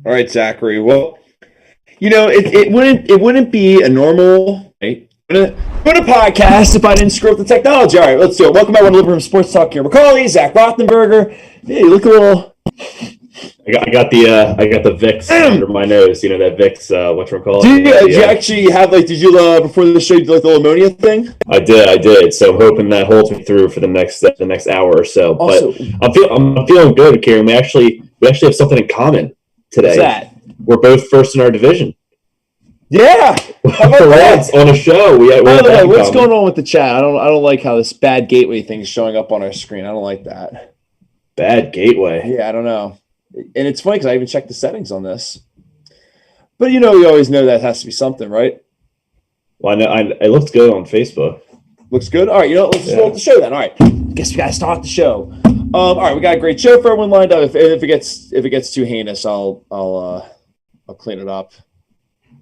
All right, Zachary. Well, it wouldn't be a normal right? Doing a podcast if I didn't screw up the technology. All right, let's do it. Welcome back to Liberum Sports Talk here. Macaulay, Zach Rothenberger. Hey, you look a little. I got the Vicks under my nose. You know that Vicks whatchamacallit. Did you actually have did you before the show you did the ammonia thing? I did. So I'm hoping that holds me through for the next hour or so. Also, But I'm feeling good, Kieran. We actually have something in common today. What's that? We're both first in our division. Yeah. How about that? On a show. By the way, what's going on with the chat? I don't like how this bad gateway thing is showing up on our screen. I don't like that. Bad gateway. Yeah, I don't know. And it's funny because I even checked the settings on this. But we always know that has to be something, right? Well, it looks good on Facebook. Looks good? All right, let's just roll the show then. All right. Guess we got to start the show. All right, we got a great show for everyone lined up. If it gets too heinous, I'll clean it up.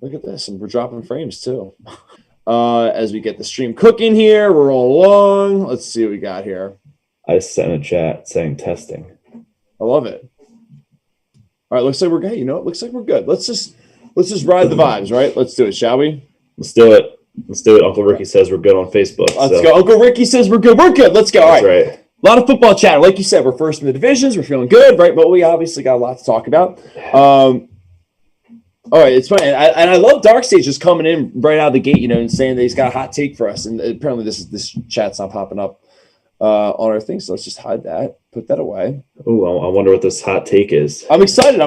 Look at this, and we're dropping frames too. As we get the stream cooking here, we're rolling along. Let's see what we got here. I sent a chat saying testing. I love it. All right, looks like we're good. It looks like we're good. Let's just ride the vibes, right? Let's do it, shall we? Let's do it. Uncle Ricky says we're good on Facebook. Let's go. Uncle Ricky says we're good. We're good. Let's go. All right. That's right. A lot of football chatter. Like you said, we're first in the divisions. We're feeling good, right? But we obviously got a lot to talk about. All right, it's funny, and I love Dark Stage just coming in right out of the gate, and saying that he's got a hot take for us. And apparently, this chat's not popping up on our thing, so let's just hide that, put that away. Oh, I wonder what this hot take is. I'm excited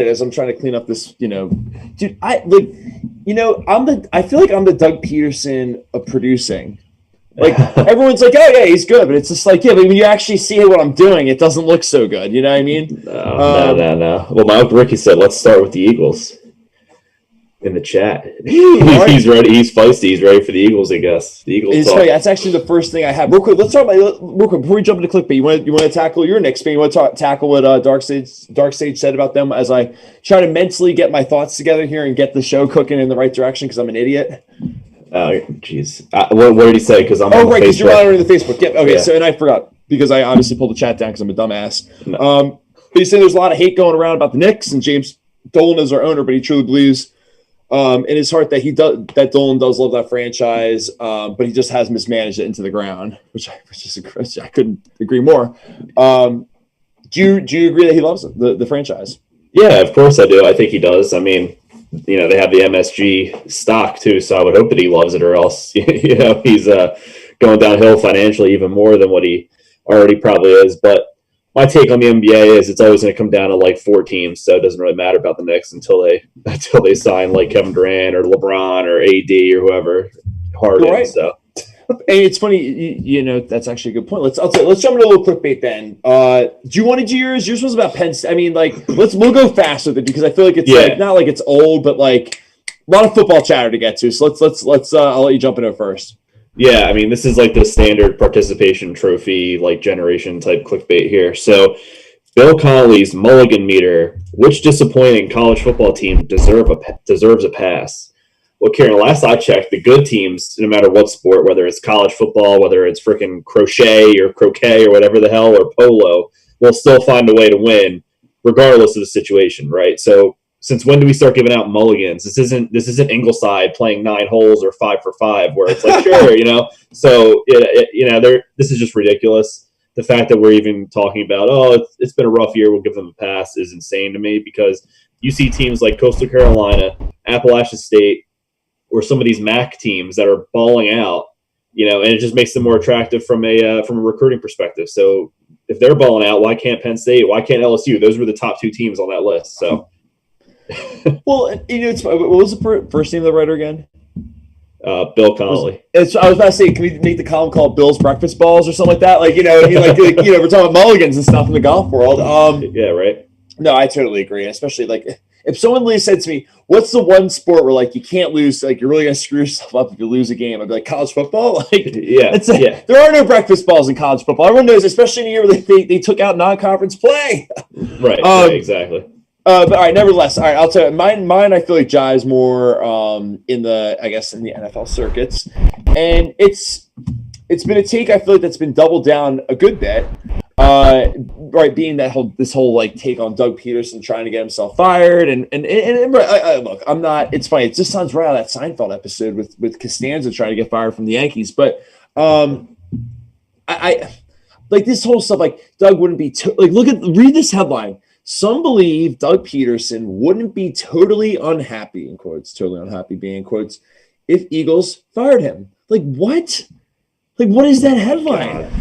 as I'm trying to clean up this. Dude, I feel like I'm the Doug Peterson of producing. Like everyone's like, oh yeah, he's good, but it's just like, yeah, but when you actually see what I'm doing, it doesn't look so good. You know what I mean? No. Well, my Uncle Ricky said, let's start with the Eagles. In the chat, he's ready. He's feisty. He's ready for the Eagles. I guess the Eagles. It's funny. That's actually the first thing I have. Real quick, let's talk about real quick before we jump into clickbait. You want to tackle your Knicks fan? You want to tackle what Dark Sage said about them as I try to mentally get my thoughts together here and get the show cooking in the right direction because I'm an idiot. Oh, jeez. What did he say? Because I'm. Oh, right, because you're monitoring the Facebook. Yep. Okay. Yeah. So, and I forgot because I obviously pulled the chat down because I'm a dumbass. No. But he's saying there's a lot of hate going around about the Knicks and James Dolan is our owner, but he truly believes. In his heart that Dolan does love that franchise, but he just has mismanaged it into the ground, which I couldn't agree more. Do you agree that he loves the franchise? Yeah, of course I do. I think he does. I mean, they have the MSG stock too, so I would hope that he loves it, or else he's going downhill financially even more than what he already probably is. But my take on the NBA is it's always going to come down to like 4 teams, so it doesn't really matter about the Knicks until they sign like Kevin Durant or LeBron or AD or whoever Harden. Right. So, and it's funny, that's actually a good point. Let's jump into a little clickbait then. Do you want to do yours? Yours was about Penn State. I mean, we'll go fast with it because I feel like it's not like it's old, but like a lot of football chatter to get to. So let's I'll let you jump into it first. Yeah, I mean, this is like the standard participation trophy, like generation type clickbait here. So, Bill Connolly's Mulligan meter, which disappointing college football team deserves a pass? Well, Karen, last I checked, the good teams, no matter what sport, whether it's college football, whether it's freaking crochet or croquet or whatever the hell, or polo, will still find a way to win, regardless of the situation, right? So, since when do we start giving out mulligans? This isn't Ingleside playing 9 holes or 5 for 5, where it's like sure, So this is just ridiculous. The fact that we're even talking about it's been a rough year, we'll give them a pass is insane to me because you see teams like Coastal Carolina, Appalachian State, or some of these MAC teams that are balling out, and it just makes them more attractive from a recruiting perspective. So if they're balling out, why can't Penn State? Why can't LSU? Those were the top 2 teams on that list. So. Well, what was the first name of the writer again? Bill Connolly. I was about to say, can we make the column called Bill's Breakfast Balls or something like that? We're talking about mulligans and stuff in the golf world. Yeah, right. No, I totally agree. Especially if someone said to me, "What's the one sport where you can't lose? You're really gonna screw yourself up if you lose a game?" I'd be like, "College football." Yeah. There are no breakfast balls in college football. Everyone knows, especially in a year where they took out non-conference play. Right. Exactly. But all right, nevertheless, all right, I'll tell you, mine I feel like jives more in the NFL circuits. And it's been a take I feel like that's been doubled down a good bit. Right, being this whole like take on Doug Peterson trying to get himself fired, and look, I'm not. It's funny. It just sounds right out of that Seinfeld episode with Costanza trying to get fired from the Yankees. But I like this whole stuff. Like Doug wouldn't be read this headline. Some believe Doug Peterson wouldn't be totally unhappy, in quotes, totally unhappy being in quotes, if Eagles fired him. Like what? Like what is that headline? God.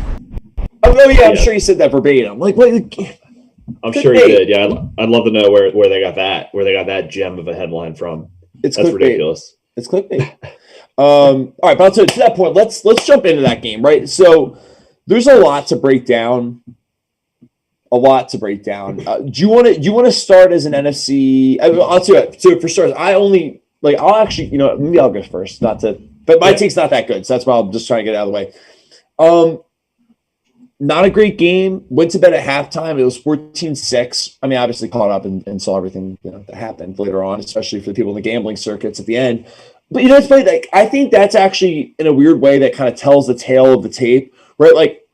Oh yeah, I'm sure he said that verbatim. Like, I'm sure he did. Yeah, I'd love to know where they got that gem of a headline from. That's ridiculous. It's clickbait. All right, but to that point, let's jump into that game, right? So there's a lot to break down. Do you want to start as an NFC? I'll do it. So for starters, I'll actually, maybe I'll go first. But my take's not that good, so that's why I'm just trying to get it out of the way. Not a great game. Went to bed at halftime. It was 14-6. I mean, obviously caught up and saw everything that happened later on, especially for the people in the gambling circuits at the end. But it's funny. Like I think that's actually in a weird way that kind of tells the tale of the tape, right? Like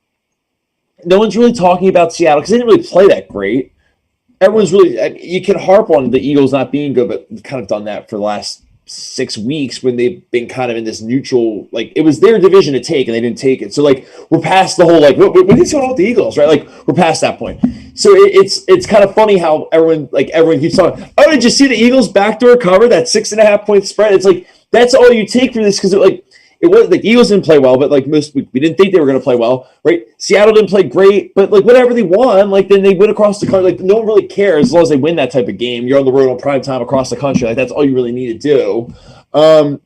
no one's really talking about Seattle because they didn't really play that great. Everyone's really you can harp on the Eagles not being good, but we've kind of done that for the last 6 weeks when they've been kind of in this neutral, like it was their division to take and they didn't take it. So like we're past the whole like what is going on with the Eagles, right? Like we're past that point. So it's kind of funny how everyone keeps talking. Oh, did you see the Eagles backdoor cover that 6.5 point spread? It's like that's all you take for this because it was like the Eagles didn't play well, but like we didn't think they were going to play well, right? Seattle didn't play great, but like whatever they won, like then they win across the country. Like no one really cares as long as they win that type of game. You're on the road on prime time across the country. Like that's all you really need to do. And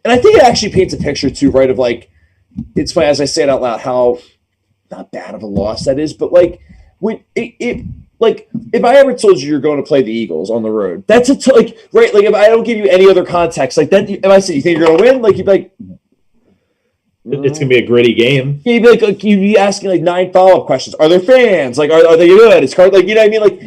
I think it actually paints a picture too, right? Of like, it's funny as I say it out loud, how not bad of a loss that is, but like when like if I ever told you you're going to play the Eagles on the road, that's right? Like if I don't give you any other context, like that, if I say you think you're going to win, like you'd be like. It's gonna be a gritty game. You'd be like you'd be asking like 9 follow-up questions. Are there fans? Like, are they good? It's hard, like what I mean? Like,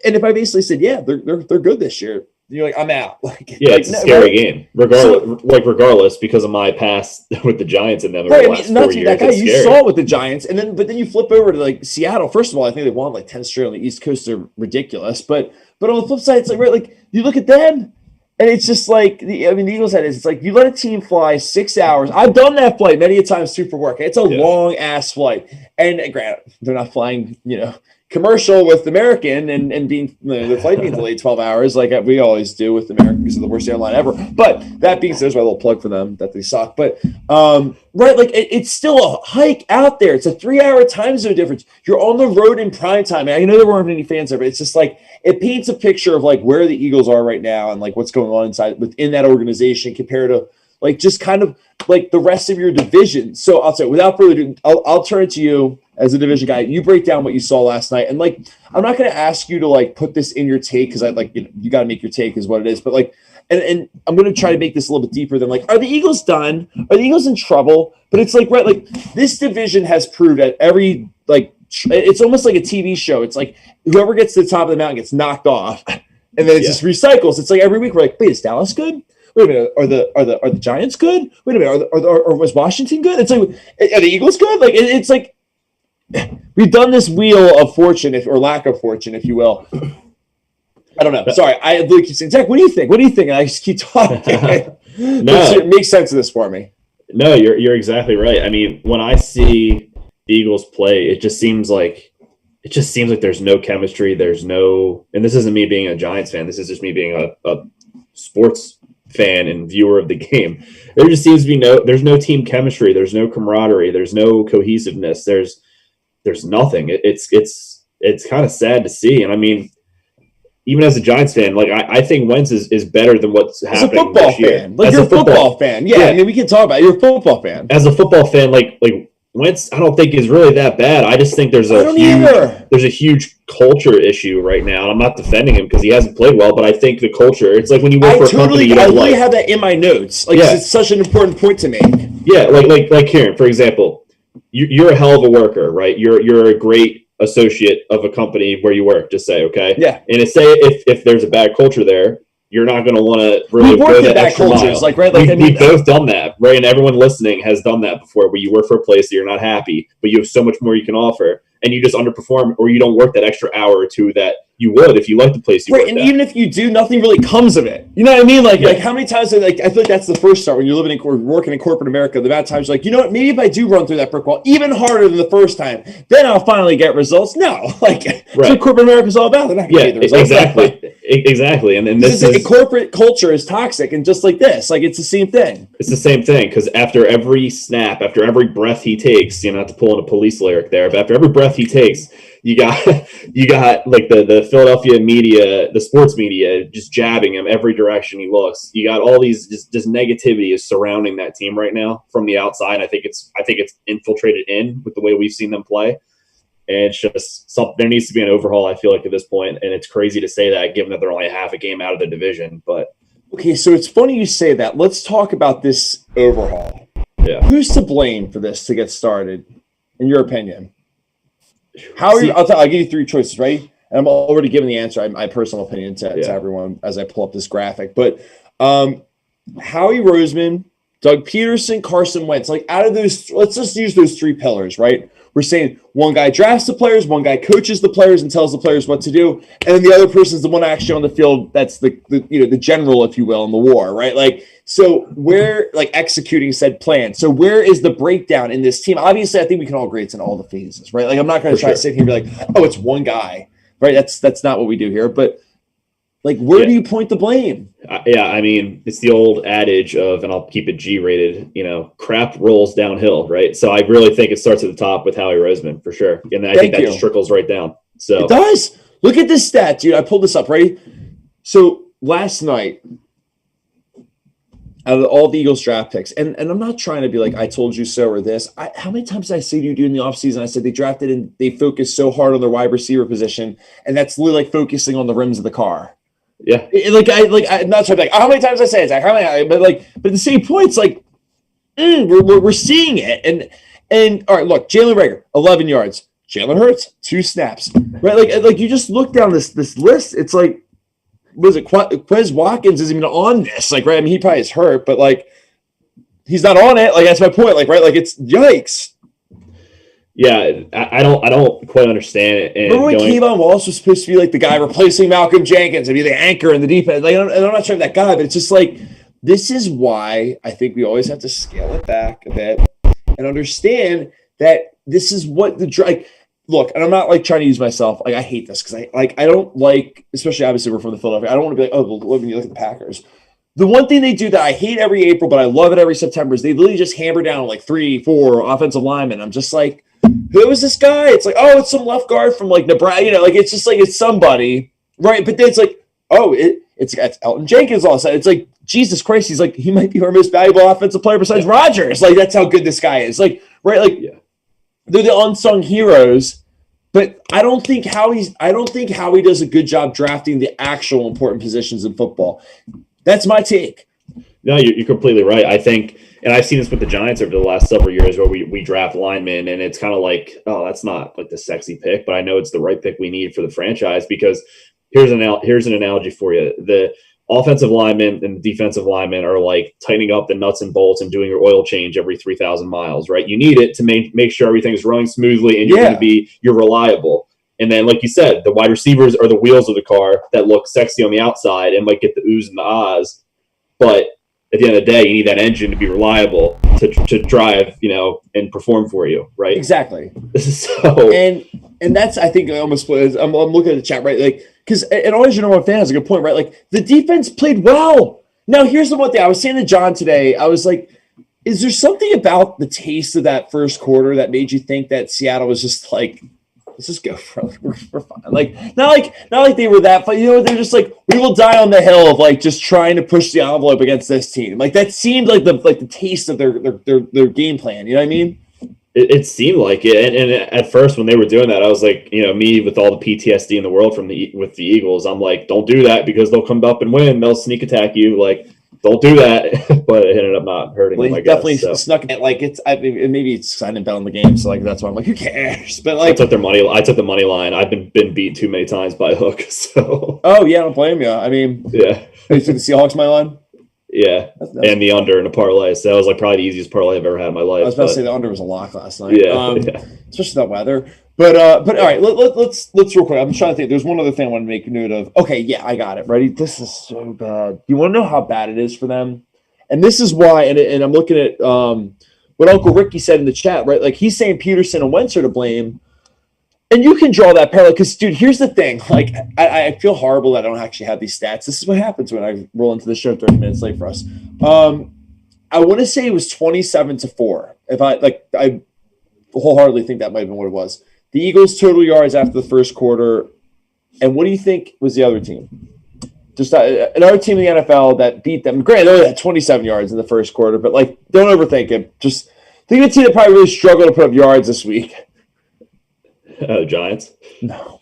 and if I basically said, yeah, they're good this year, you're like, I'm out. Like, yeah, it's a scary game, regardless, because of my past with the Giants and them over the last 4 years. That guy, you saw it with the Giants, but then you flip over to like Seattle. First of all, I think they won like 10 straight on the East Coast. They're ridiculous, but on the flip side, it's like right, like you look at them. And it's just like, the Eagles had it. It's like you let a team fly 6 hours. I've done that flight many a times too for work. It's a long-ass flight. And granted, they're not flying, commercial with American and being the flight being delayed 12 hours like we always do with American because they're the worst airline ever. But that being said, there's my little plug for them that they suck. But right, like it's still a hike out there. It's a 3-hour time zone difference. You're on the road in prime time. I know there weren't any fans there, but it's just like it paints a picture of like where the Eagles are right now and like what's going on within that organization compared to like just kind of like the rest of your division. So I'll say without further ado, I'll turn it to you as a division guy. You break down what you saw last night, and like I'm not going to ask you to like put this in your take because I like you got to make your take is what it is. But like, and I'm going to try to make this a little bit deeper than like, are the Eagles done? Are the Eagles in trouble? But it's like right, like this division has proved at every like it's almost like a TV show. It's like whoever gets to the top of the mountain gets knocked off, and then it just recycles. It's like every week we're like, wait, is Dallas good? Wait a minute, are the Giants good? Wait a minute, or was Washington good? It's like, are the Eagles good? Like it's like we've done this wheel of fortune, or lack of fortune, if you will. I don't know. Sorry, I really keep saying, Zach, what do you think? What do you think? And I just keep talking. No, make sense of this for me. No, you're exactly right. I mean, when I see the Eagles play, it just seems like there's no chemistry. There's no, and this isn't me being a Giants fan. This is just me being a sports fan and viewer of the game. There just seems to be there's no team chemistry. There's no camaraderie. There's no cohesiveness. There's nothing. It's kind of sad to see. And I mean, even as a Giants fan, like I think Wentz is better than what's happening. As a football fan, like you're a football fan. Yeah, I mean, we can talk about it. You're a football fan. As a football fan, like Wentz, I don't think is really that bad. I just think there's a huge culture issue right now. And I'm not defending him because he hasn't played well, but I think the culture. It's like when you work for a company you don't like. I really have that in my notes. Like it's such an important point to make. Yeah, like Kieran, for example, you're a hell of a worker, right? You're a great associate of a company where you work, just say, okay? Yeah. And say if there's a bad culture there, you're not going to want to really go that extra mile. Like, right? Like, we've both done that, right? And everyone listening has done that before, where you work for a place that you're not happy, but you have so much more you can offer. and you just underperform, or you don't work that extra hour or two that you would if you like the place you right, work and at. even if you do, nothing really comes of it. You know what I mean? Like, Yeah. like how many times? Like, I feel like that's the first start when you're living in working in corporate America. The amount of times you're like, you know what? Maybe if I do run through that brick wall even harder than the first time, then I'll finally get results. No, like that's what corporate America's all about. They're not going to get the results. Exactly. And this is corporate culture is toxic, and just like this, like it's the same thing. It's the same thing, because after every snap, after every breath he takes, not to pull in a Police lyric there, but after every breath he takes, you got like the Philadelphia media, the sports media, just jabbing him every direction he looks. You got all these just negativity is surrounding that team right now from the outside. I think it's infiltrated in with the way we've seen them play, and it's just something. There needs to be an overhaul, I feel like, at this point, and it's crazy to say that given that they're only half a game out of the division. But okay, so it's funny you say that. Let's talk about this overhaul. Yeah, who's to blame for this to get started, in your opinion? How are you? I'll give you three choices, right? And I'm already giving the answer. My personal opinion to everyone as I pull up this graphic. But Howie Roseman, Doug Peterson, Carson Wentz. Like out of those, let's just use those three pillars, right? We're saying one guy drafts the players, one guy coaches the players and tells the players what to do, and then the other person is the one actually on the field. That's the general, if you will, in the war, right? Like so, we're like executing said plan. So where is the breakdown in this team? Obviously, I think we can all agree it's in all the phases, right? Like I'm not going to try to sit here and be like, oh, it's one guy, right? That's not what we do here, but. Like, where do you point the blame? I mean, it's the old adage of, and I'll keep it G-rated, crap rolls downhill, right? So I really think it starts at the top with Howie Roseman, for sure. And I think that just trickles right down. So it does. Look at this stat, dude. I pulled this up, right? So last night, out of all the Eagles draft picks, and I'm not trying to be like, I told you so or this. How many times did I say to you during the offseason, I said they drafted and they focused so hard on their wide receiver position, and that's literally like focusing on the rims of the car. Yeah, I'm not sure. Like, how many times I say it? But at the same point, it's like we're seeing it. And all right, look, Jalen Reagor, 11 yards. Jalen Hurts, 2 snaps. Right, like you just look down this list. It's like, was it Quez Watkins isn't even on this? Like, right? I mean, he probably is hurt, but like, he's not on it. Like, that's my point. Like, right? Like, it's yikes. Yeah, I don't quite understand it. And remember when Kayvon Wallace was supposed to be like the guy replacing Malcolm Jenkins and be the anchor in the defense? Like, I'm not sure of that guy, but it's just like, this is why I think we always have to scale it back a bit and understand that this is what look, and I'm not like trying to use myself. Like, I hate this because I don't like, especially obviously we're from the Philadelphia. I don't want to be like, oh, when you look at the Packers. The one thing they do that I hate every April, but I love it every September is they literally just hammer down like 3-4 offensive linemen. I'm just like, who is this guy? It's like, oh, it's some left guard from like Nebraska. Like it's just like it's somebody, right? But then it's like, oh, it's Elton Jenkins all of a sudden. It's like, Jesus Christ, he's like, he might be our most valuable offensive player besides Rodgers. Like that's how good this guy is. Like, right? Like they're the unsung heroes. But I don't think Howie does a good job drafting the actual important positions in football. That's my take. No, you're completely right. I think, and I've seen this with the Giants over the last several years where we draft linemen, and it's kind of like, oh, that's not like the sexy pick, but I know it's the right pick we need for the franchise because here's an analogy for you. The offensive linemen and the defensive linemen are like tightening up the nuts and bolts and doing your oil change every 3,000 miles, right? You need it to make sure everything's running smoothly and you're reliable. And then, like you said, the wide receivers are the wheels of the car that look sexy on the outside and might get the oohs and the ahs. But at the end of the day, you need that engine to be reliable to drive, and perform for you, right? Exactly. So and that's, I think, I'm looking at the chat, right? Like, because and always, one fan has a good point, right? Like the defense played well. Now, here's the one thing I was saying to John today. I was like, is there something about the taste of that first quarter that made you think that Seattle was just like, let's just go for it. We're fine. Like not like they were that fun. They're just like, we will die on the hill of like just trying to push the envelope against this team. Like that seemed like the taste of their game plan. You know what I mean? It seemed like it, and at first when they were doing that, I was like, me with all the PTSD in the world with the Eagles, I'm like, don't do that because they'll come up and win. They'll sneak attack you. Like, don't do that. But it ended up not hurting them. I definitely guess, snuck it. Like maybe it's signing bet on the game, so like that's why I'm like, who cares? But like, I took the money line. I've been beat too many times by hook. So. Oh yeah, I don't blame you. I mean, yeah. You took the Seahawks money line. Yeah, and the under in a parlay. So that was like probably the easiest parlay I've ever had in my life. I was about to say the under was a lock last night. Yeah, especially that weather. But all right, let's real quick. I'm trying to think. There's one other thing I want to make note of. Okay, yeah, I got it. Ready? This is so bad. You want to know how bad it is for them? And this is why. And I'm looking at what Uncle Ricky said in the chat. Right, like he's saying Peterson and Wentz are to blame. And you can draw that parallel because, dude, here's the thing. Like, I feel horrible that I don't actually have these stats. This is what happens when I roll into the show 30 minutes late for us. I want to say it was 27-4. If I wholeheartedly think that might have been what it was. The Eagles' total yards after the first quarter. And what do you think was the other team? Just another team in the NFL that beat them. Granted, they only had 27 yards in the first quarter, but, like, don't overthink it. Just think of a team that probably really struggled to put up yards this week. The Giants? No.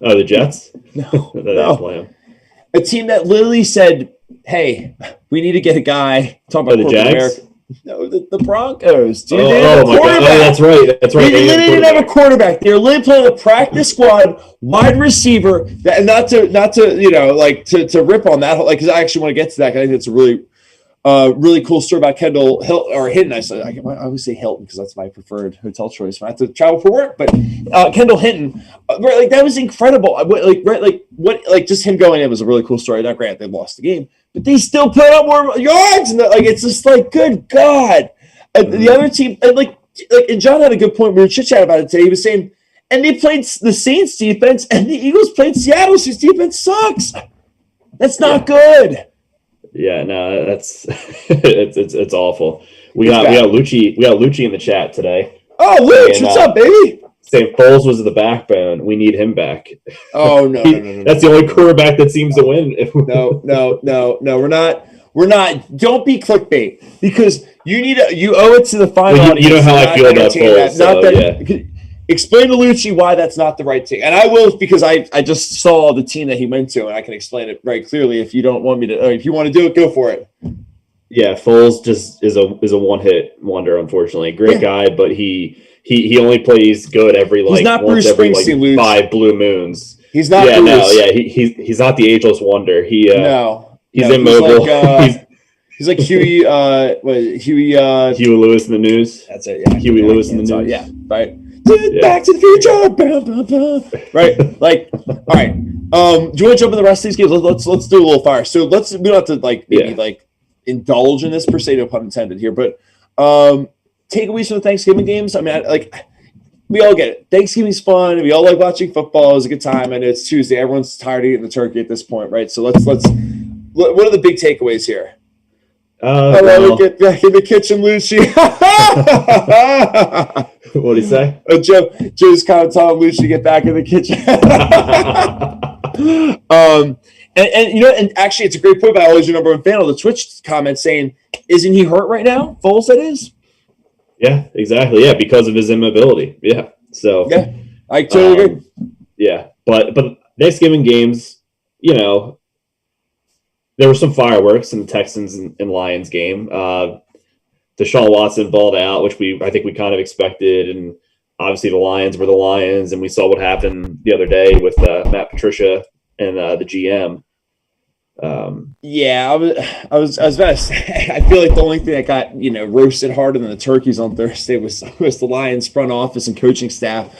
Oh, the Jets? No. No. A team that literally said, hey, we need to get a guy. Talk about the Jags? No, the Broncos. Dude, oh my God. Oh, that's right. That's right. They literally didn't have a quarterback. They were literally playing a practice squad, wide receiver. And not to to rip on that, like, because I actually want to get to that. I think it's a really cool story about Kendall Hinton. I always say Hilton because that's my preferred hotel choice when I have to travel for work. But Kendall Hinton, like that was incredible. Just him going in was a really cool story. Not granted, they lost the game, but they still put up more yards. And it's just like, good God. And the other team, and John had a good point. We were chit-chatting about it today. He was saying, and they played the Saints defense, and the Eagles played Seattle, whose defense sucks. That's not good. Yeah, no, that's it's awful. We got Lucci in the chat today. Oh, Luch, what's up, baby? Saying Foles was the backbone. We need him back. Oh no, no. That's the only quarterback that seems to win. No. We're not. Don't be clickbait because you owe it to the final audience. You know how I feel about Foles. Explain to Lucci why that's not the right thing. And I will, because I just saw the team that he went to, and I can explain it very clearly. If you don't want me to, or if you want to do it, go for it. Yeah, Foles just is a one-hit wonder, unfortunately. Great guy, but he only plays good every he's not Bruce Springsteen, 5 blue moons. He's not. Yeah, Bruce. He's not the ageless wonder. He's immobile. He's like Huey. Huey Lewis in the News. That's it. Yeah, Huey Lewis in the News. Yeah, right. Back to the future, right? Like, all right. Do you want to jump in the rest of these games? Let's do a little fire. So we don't have to indulge in this per se, no pun intended here. But takeaways from the Thanksgiving games. I mean, we all get it. Thanksgiving's fun. We all like watching football. It was a good time. I know it's Tuesday. Everyone's tired of eating the turkey at this point, right? So let's. What are the big takeaways here? Get back in the kitchen, Lucci. What did he say? Joe's kind of telling Lucci to get back in the kitchen. And actually, it's a great point by always your number one fan on the Twitch comment saying, "Isn't he hurt right now?" Foles, that is. Yeah, exactly. Yeah, because of his immobility. Yeah. So. Yeah, I totally agree. Yeah, but Thanksgiving games, there were some fireworks in the Texans and Lions game. Deshaun Watson balled out, which I think we kind of expected, and obviously the Lions were the Lions, and we saw what happened the other day with Matt Patricia and the GM. Yeah, I was about to say. I feel like the only thing that got roasted harder than the turkeys on Thursday was the Lions front office and coaching staff.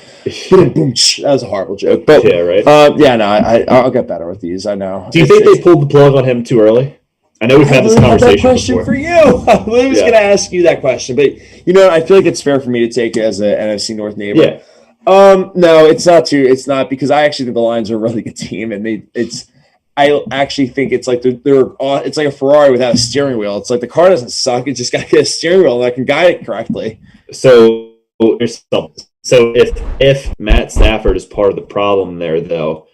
Boom, boom, that was a horrible joke, but yeah, right. I'll get better with these. I know. Do you think they pulled the plug on him too early? I know we've had this conversation that question before. For you. I was going to ask you that question, but I feel like it's fair for me to take it as an NFC North neighbor. Yeah. No, it's not It's not, because I actually think the Lions are a really good team, and I actually think it's like it's like a Ferrari without a steering wheel. It's like the car doesn't suck; it just got to get a steering wheel that can guide it correctly. So if Matt Stafford is part of the problem there, though,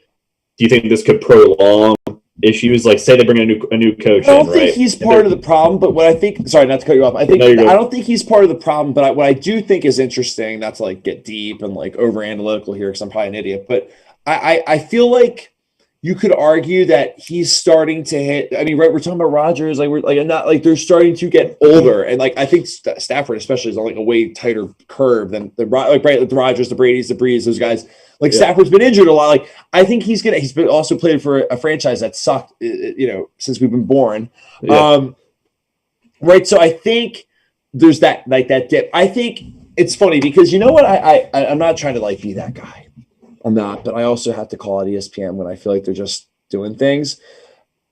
do you think this could prolong issues? Like, say they bring a new coach. I don't think he's part of the problem, but what I think, sorry, not to cut you off. I don't think he's part of the problem, but what I do think is interesting, not to get deep and over analytical here, because I'm probably an idiot, but I feel like you could argue that he's starting to hit. I mean, right? We're talking about Rodgers. They're starting to get older, and I think Stafford especially is on a way tighter curve than the Rodgers, the Brady's, the Brees, those guys. Stafford's been injured a lot. I think he's been also played for a franchise that sucked, since we've been born. Yeah. Right. So I think there's that dip. I think it's funny because you know what? I'm not trying to like be that guy. I'm not, but I also have to call out ESPN when I feel like they're just doing things.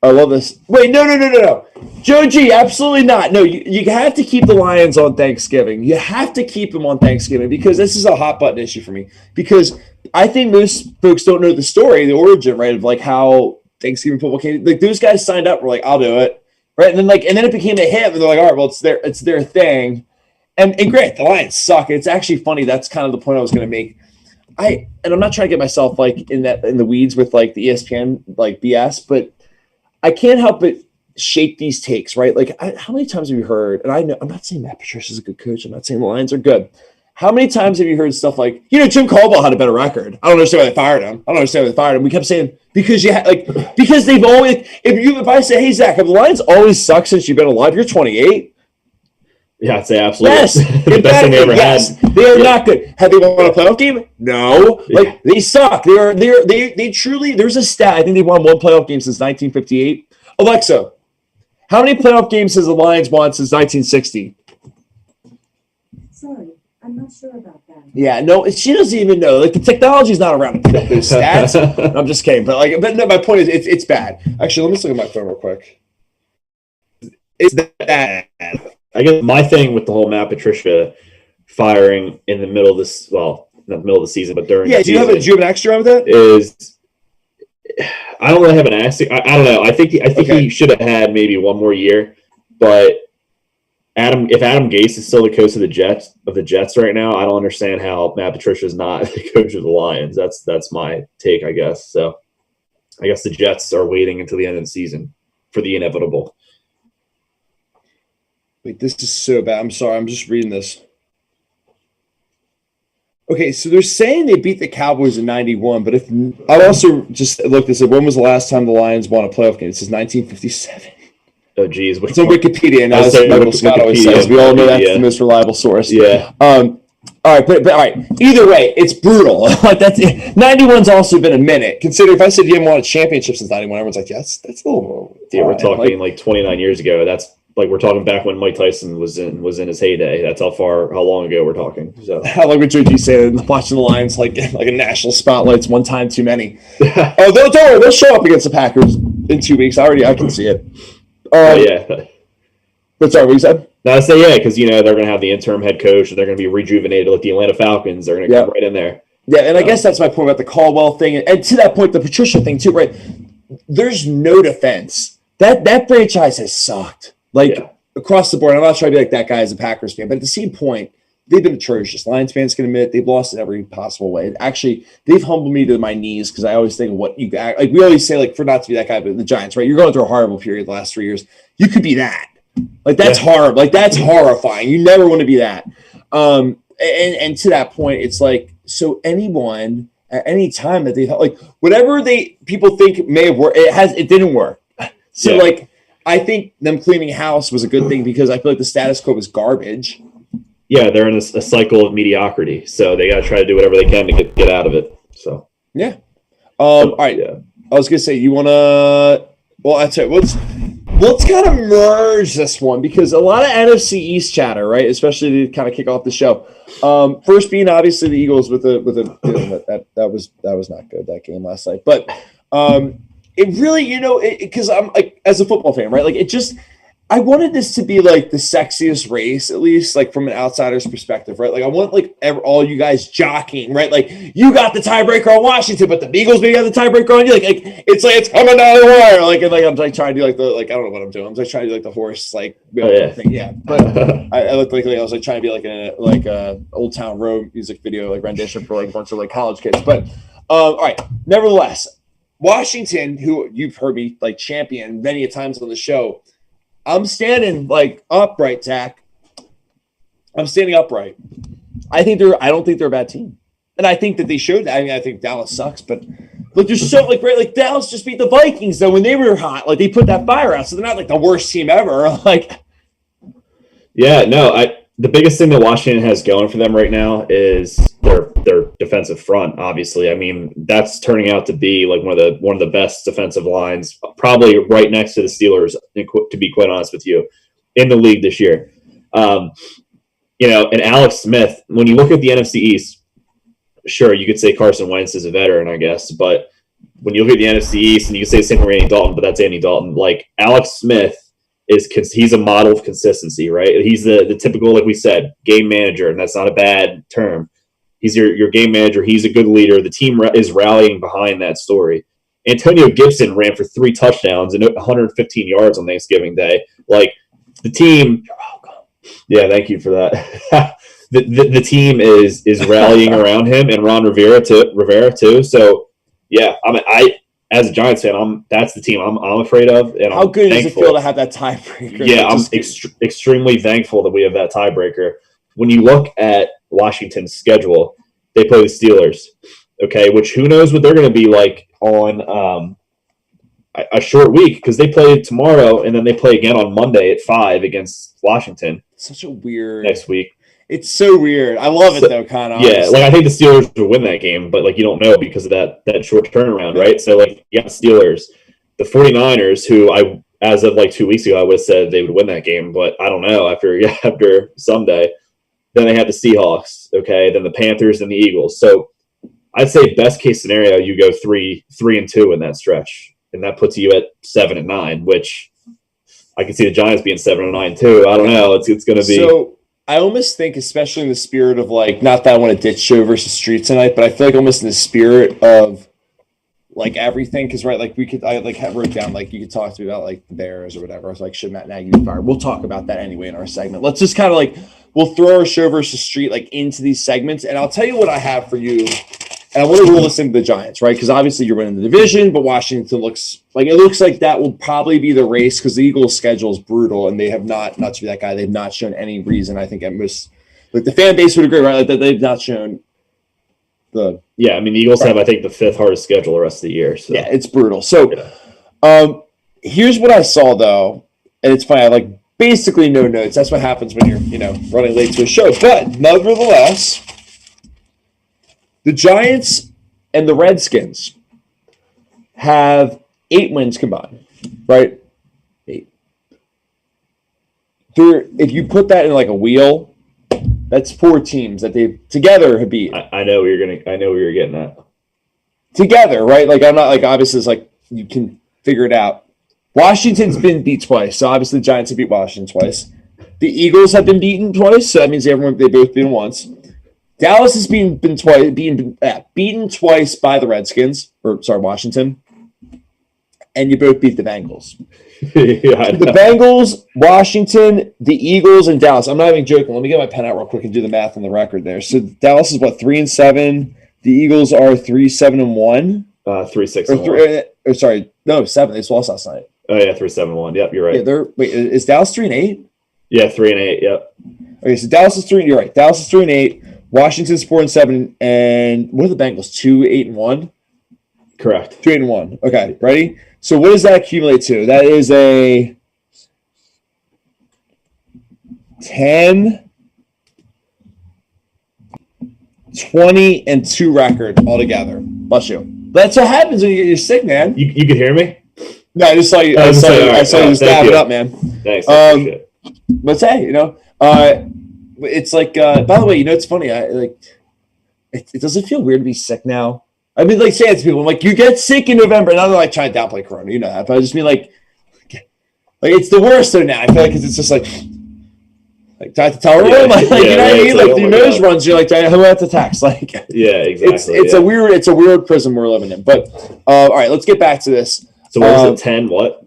I love this. Wait, no. Joe G, absolutely not. No, you have to keep the Lions on Thanksgiving. You have to keep them on Thanksgiving because this is a hot button issue for me. Because I think most folks don't know the story, the origin, right, of like how Thanksgiving football came. Like those guys signed up, were like, I'll do it, right? And then it became a hit, and they're like, all right, well, it's their thing. And great, the Lions suck. It's actually funny. That's kind of the point I was going to make. I'm not trying to get myself like in the weeds with like the ESPN like BS, but I can't help but shake these takes, right? Like, how many times have you heard? And I know I'm not saying Matt Patricia's a good coach. I'm not saying the Lions are good. How many times have you heard stuff like, Jim Caldwell had a better record? I don't understand why they fired him. We kept saying because they've always. If I say, hey Zach, have the Lions always sucked since you've been alive? You're 28. Yeah, I'd say absolutely. Yes, the best thing they ever had. They are not good. Have they won a playoff game? No. Like they suck. They truly. There's a stat. I think they won one playoff game since 1958. Alexa, how many playoff games has the Lions won since 1960? Sorry, I'm not sure about that. Yeah, no, she doesn't even know. Like the technology's not around to put those stats. I'm just kidding, but no, my point is it's bad. Actually, let me just look at my phone real quick. It's that. I guess my thing with the whole Matt Patricia firing in the middle of this, well, not the middle of the season, but during the season. Do you have an extra with that? Is I don't really have an asterisk. I don't know. I think he should have had maybe one more year, but if Adam Gase is still the coach of the Jets right now, I don't understand how Matt Patricia is not the coach of the Lions. That's my take, I guess. So I guess the Jets are waiting until the end of the season for the inevitable. Wait, this is so bad. I'm sorry. I'm just reading this. Okay, so they're saying they beat the Cowboys in 91, but I also just looked and said, when was the last time the Lions won a playoff game? It says 1957. Oh, geez. It's on Wikipedia, and as Michael Scott always says, we all know that's the most reliable source. Yeah. All right, but all right. Either way, it's brutal. Like 91's also been a minute. Consider if I said you haven't won a championship since 91, everyone's like, yes, that's a little. Yeah, we're talking like 29 years ago. That's like we're talking back when Mike Tyson was in his heyday. That's how long ago we're talking. So how long would JG say watching the Lions like a national spotlight's one time too many? Oh, don't worry, they'll show up against the Packers in 2 weeks. I can see it. Yeah. But sorry, what you said? No, I say yeah, because they're going to have the interim head coach, and they're going to be rejuvenated like the Atlanta Falcons. They're going to come right in there. Yeah, and I guess that's my point about the Caldwell thing, and to that point, the Patricia thing too. Right? There's no defense. That franchise has sucked across the board. I'm not trying to be like that guy as a Packers fan, but at the same point, they've been atrocious. Lions fans can admit they've lost in every possible way. Actually, they've humbled me to my knees because I always think of what you like. We always say for not to be that guy, but the Giants, right? You're going through a horrible period the last 3 years. You could be that. That's horrible. That's horrifying. You never want to be that. And to that point, it's like so anyone at any time that they whatever people think may have worked, it didn't work. So I think them cleaning house was a good thing because I feel like the status quo was garbage. Yeah, they're in a cycle of mediocrity, so they got to try to do whatever they can to get out of it. So yeah. All right. Yeah. I was gonna say you wanna. Well, I'd say let's kind of merge this one because a lot of NFC East chatter, right? Especially to kind of kick off the show. First being obviously the Eagles with that was not good that game last night, but it really because I'm like as a football fan, right? Like it just. I wanted this to be like the sexiest race, at least like from an outsider's perspective, right? Like I want all you guys jockeying, right? Like you got the tiebreaker on Washington, but the Eagles maybe have the tiebreaker on you. Like it's coming down the wire. I'm trying to do I don't know what I'm doing. I'm trying to do the horse thing. Yeah. But I looked like I was trying to be like a Old Town Road music video rendition for a bunch of college kids. But all right, nevertheless, Washington, who you've heard me champion many a times on the show. I'm standing upright, Zach. I'm standing upright. I don't think they're a bad team. And I think that they showed that. I mean, I think Dallas sucks, but they're so Dallas just beat the Vikings though when they were hot. They put that fire out. So they're not the worst team ever. Yeah, no, the biggest thing that Washington has going for them right now is their defensive front. Obviously, I mean that's turning out to be one of the best defensive lines, probably right next to the Steelers. To be quite honest with you, in the league this year, and Alex Smith, when you look at the NFC East, sure, you could say Carson Wentz is a veteran, I guess, but when you look at the NFC East, and you can say the same for Andy Dalton, but that's Andy Dalton. Like Alex Smith he's a model of consistency, right? He's the typical, like we said, game manager, and that's not a bad term. He's your game manager. He's a good leader. The team is rallying behind that story. Antonio Gibson ran for 3 touchdowns and 115 yards on Thanksgiving Day. Like the team, you're welcome. Yeah, thank you for that. the team is rallying around him, and Ron Rivera too. So yeah, I as a Giants fan, that's the team I'm afraid of. And how good does it feel to have that tiebreaker? Yeah, I'm extremely thankful that we have that tiebreaker. When you look at Washington's schedule, they play the Steelers, okay, which who knows what they're going to be like on a short week, because they play tomorrow and then they play again on Monday at 5 against Washington. Such a weird next week. It's so weird. I love it though, kind of. Yeah, like I think the Steelers will win that game, but like you don't know because of that short turnaround, right? So like you got Steelers, the 49ers, who as of like 2 weeks ago I would have said they would win that game, but I don't know after Sunday. Then they have the Seahawks, okay, then the Panthers and the Eagles. So I'd say best case scenario you go 3-2 in that stretch, and that puts you at 7-9, which I can see the Giants being 7-9 too. I don't know. It's going to be so. I almost think, especially in the spirit of like, not that I want to ditch show versus street tonight, but I feel like almost in the spirit of like everything, because right, like I wrote down like you could talk to me about like the Bears or whatever. I was like, should Matt Nagy be fired? We'll talk about that anyway in our segment. Let's just kind of like we'll throw our show versus street like into these segments, and I'll tell you what I have for you. And I want to roll this into the Giants, right? Because obviously you're winning the division, but Washington looks like that will probably be the race, because the Eagles' schedule is brutal, and they have not to be that guy, they've not shown any reason. I think at most, like the fan base would agree, right? Like that they've not shown the. Yeah, I mean the Eagles have I think the 5th hardest schedule the rest of the year. So. Yeah, it's brutal. So, here's what I saw though, and it's funny. I like basically no notes. That's what happens when you're running late to a show. But nevertheless, the Giants and the Redskins have 8 wins combined, right? 8. If you put that in like a wheel, that's 4 teams that they together have beat. I know where you're getting at. Together, right? Like I'm not like obviously it's like you can figure it out. Washington's been beat twice, so obviously the Giants have beat Washington twice. The Eagles have been beaten twice, so that means they both beaten once. Dallas has been beaten twice by the Redskins, Washington, and you both beat the Bengals. Yeah, the Bengals, Washington, the Eagles, and Dallas. I'm not even joking. Let me get my pen out real quick and do the math on the record there. So Dallas is 3-7. The Eagles are 3-7-1. 3-6. No, 7. They just lost last night. Oh yeah, 3-7-1. Yep, you're right. Yeah, is Dallas 3-8? Yeah, 3-8. Yep. Okay, so Dallas is 3. You're right. Dallas is 3-8. Washington's 4-7, and what are the Bengals? 2-8-1. Correct. 2-8-1. Okay, ready? So what does that accumulate to? That is a 10, 20-2 record altogether. Bless you. That's what happens when you get sick, man. You can hear me? No, I just saw you. I saw you just dab it up, man. Thanks. But hey, it's like. By the way, it's funny. It doesn't feel weird to be sick now. I mean, like saying to people, I'm like, you get sick in November, and I'm like trying to downplay Corona, you know that. But I just mean like it's the worst though now. I feel like it's just like try to tell everyone, you know what I mean? Like your nose runs, you're like, who have to text? Like, yeah, exactly. It's a weird prison we're living in. But all right, let's get back to this. So what was it? 10? What?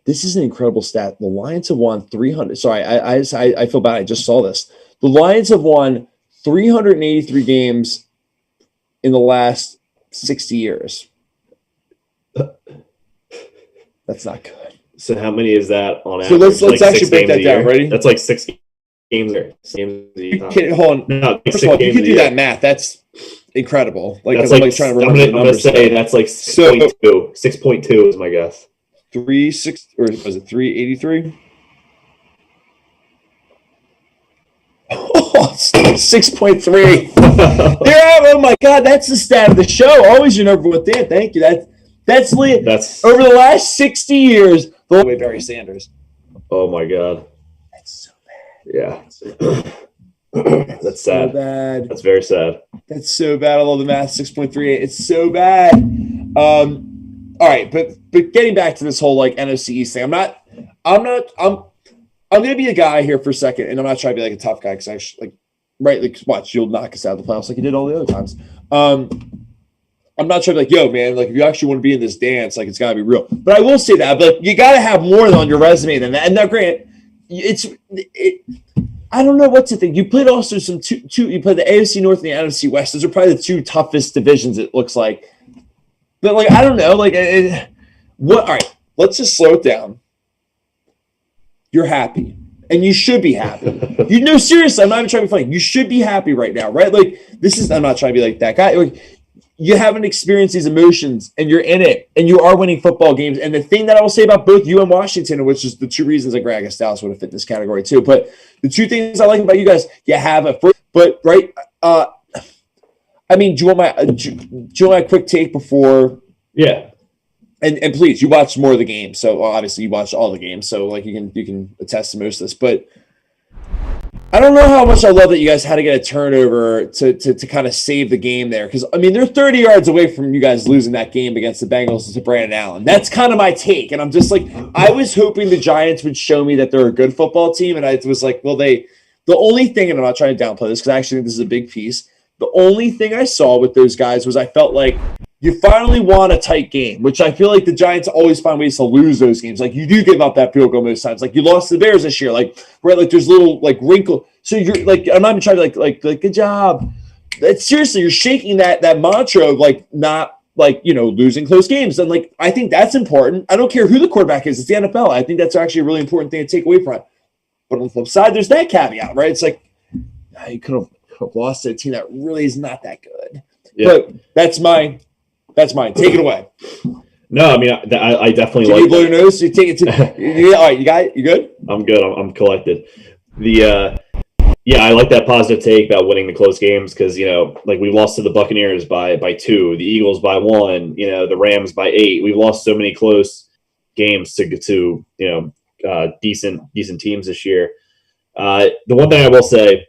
This is an incredible stat. The Lions have won 300. Sorry, I feel bad. I just saw this. The Lions have won 383 games in the last 60 years. That's not good. So how many is that on average? So let's actually break that down. Ready? That's like 6 games there. Hold on. No, first of all, you can do that math. That's incredible. That's I'm trying to remember the numbers. I'm gonna say that's like 6.2. 6.2 is my guess. 3.6 or was it 383? 6.3. Oh my God, that's the stat of the show. Always your number one Dan. Thank you. That's over the last 60 years. By the way, Barry Sanders. Oh my God. That's so bad. Yeah. That's So sad. bad. That's very sad. That's so bad. I love the math 6.38. It's so bad. All right, but getting back to this whole like NFC East thing, I'm gonna be a guy here for a second, and I'm not trying to be like a tough guy because I like right, like watch, you'll knock us out of the playoffs like you did all the other times. I'm not trying to be like, yo, man, like if you actually want to be in this dance, like it's gotta be real. But I will say that, but you gotta have more on your resume than that. And now, Grant, I don't know what to think. You played also some two. You played the AFC North and the NFC West. Those are probably the two toughest divisions. It looks like, but like I don't know. Like what? All right, let's just slow it down. You're happy, and you should be happy. You know, seriously, I'm not even trying to be funny. You should be happy right now, right? Like this is. I'm not trying to be like that guy. Like, you haven't experienced these emotions, and you're in it, and you are winning football games. And the thing that I will say about both you and Washington, which is the two reasons I guess Dallas would have fit this category too, but the two things I like about you guys, you have a first, but right. I mean, do you want my quick take before? Yeah. And please, you watched more of the game, so obviously you watched all the games, so like you can attest to most of this. But I don't know how much I love that you guys had to get a turnover to kind of save the game there, because I mean they're 30 yards away from you guys losing that game against the Bengals to Brandon Allen. That's kind of my take, and I'm just like I was hoping the Giants would show me that they're a good football team, and I was like, well, the only thing, and I'm not trying to downplay this because I actually think this is a big piece. The only thing I saw with those guys was I felt like you finally won a tight game, which I feel like the Giants always find ways to lose those games. Like you do give up that field goal most times. Like you lost to the Bears this year. Like right, like there's little like wrinkle. So you're like, I'm not even trying to like good job. It's seriously, you're shaking that mantra of like not like losing close games. And like I think that's important. I don't care who the quarterback is. It's the NFL. I think that's actually a really important thing to take away from it. But on the flip side, there's that caveat, right? It's like you could have lost to a team that really is not that good. Yeah. But that's mine. Take it away. No, I mean, I definitely like. You blow your nose. You take it to. All right, you got it. You good? I'm good. I'm collected. I like that positive take about winning the close games because like we lost to the Buccaneers by 2, the Eagles by 1, the Rams by 8. We've lost so many close games to decent teams this year. The one thing I will say.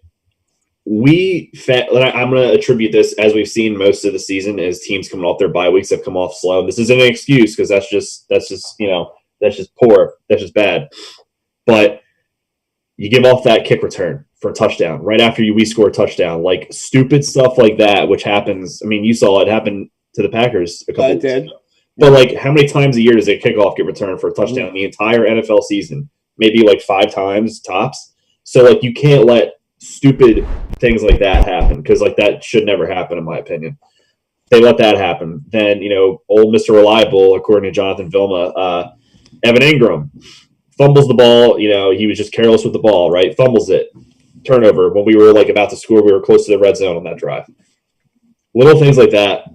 I'm going to attribute this, as we've seen most of the season, as teams coming off their bye weeks have come off slow. This isn't an excuse because that's just poor. That's just bad. But you give off that kick return for a touchdown right after we score a touchdown, like stupid stuff like that, which happens. I mean, you saw it happen to the Packers a couple. It did. But like, how many times a year does a kickoff get returned for a touchdown the entire NFL season? Maybe like 5 times tops. So like, you can't let stupid things like that happen because like that should never happen in my opinion. They let that happen, then old Mr. Reliable, according to Jonathan Vilma, Evan Ingram fumbles the ball. He was just careless with the ball, right? Fumbles it, turnover. When we were like about to score, we were close to the red zone on that drive. Little things like that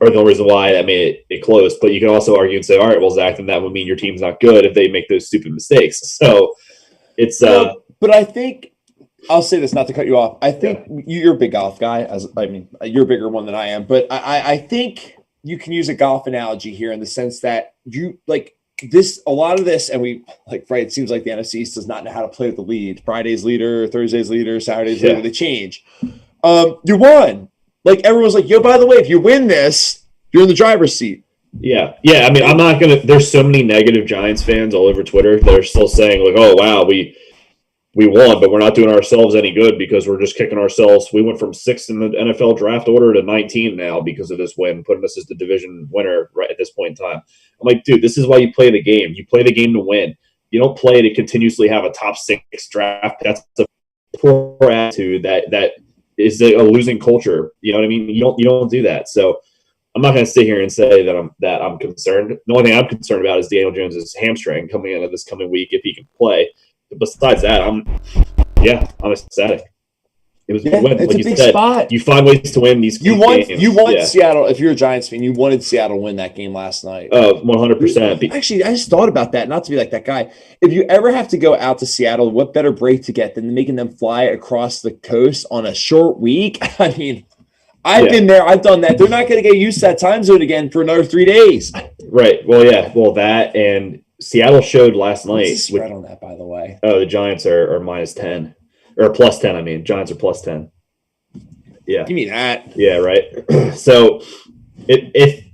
are the reason why that made it close. But you can also argue and say, all right, well, Zach, then that would mean your team's not good if they make those stupid mistakes. So it's but I think I'll say this, not to cut you off. I think you're a big golf guy. You're a bigger one than I am. But I think you can use a golf analogy here in the sense that you like this. A lot of this, and we like right. It seems like the NFC East does not know how to play with the lead. Friday's leader, Thursday's leader, Saturday's leader. They change. You won. Like everyone's like, yo. By the way, if you win this, you're in the driver's seat. Yeah. I mean, I'm not gonna. There's so many negative Giants fans all over Twitter that are still saying like, oh wow, we won, but we're not doing ourselves any good because we're just kicking ourselves. We went from 6th in the NFL draft order to 19 now because of this win, putting us as the division winner right at this point in time. I'm like, dude, this is why you play the game. You play the game to win. You don't play to continuously have a top 6 draft. That's a poor attitude. That is a losing culture. You know what I mean? You don't do that. So I'm not going to sit here and say that I'm concerned. The only thing I'm concerned about is Daniel Jones's hamstring coming into this coming week if he can play. Besides that, I'm ecstatic. It was a win. It's like a you big said, spot. You find ways to win these games. You want Seattle. If you're a Giants fan, you wanted Seattle to win that game last night. 100%. Actually, I just thought about that. Not to be like that guy. If you ever have to go out to Seattle, what better break to get than making them fly across the coast on a short week? I mean, I've been there. I've done that. They're not going to get used to that time zone again for another 3 days. Right. Well, yeah. Well, that and Seattle showed last What's the night. spread on that, by the way? Oh, the Giants are -10 or +10. I mean, Giants are +10. Yeah, Give me that. yeah, right. So if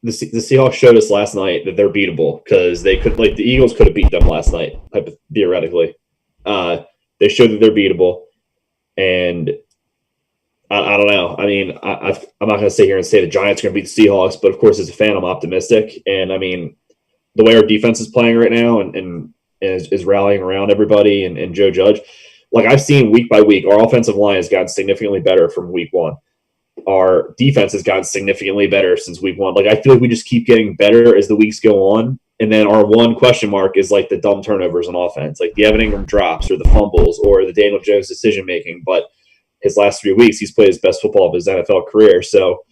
the Seahawks showed us last night that they're beatable because they could, like, the Eagles could have beat them last night, theoretically. They showed that they're beatable, and I don't know. I mean, I'm not going to sit here and say the Giants are going to beat the Seahawks, but of course, as a fan, I'm optimistic. And I mean, the way our defense is playing right now and is rallying around everybody and Joe Judge, like I've seen week by week, our offensive line has gotten significantly better from week one. Our defense has gotten significantly better since week one. Like I feel like we just keep getting better as the weeks go on. And then our one question mark is like the dumb turnovers on offense, like the Evan Ingram drops or the fumbles or the Daniel Jones decision making. But his last 3 weeks, he's played his best football of his NFL career. So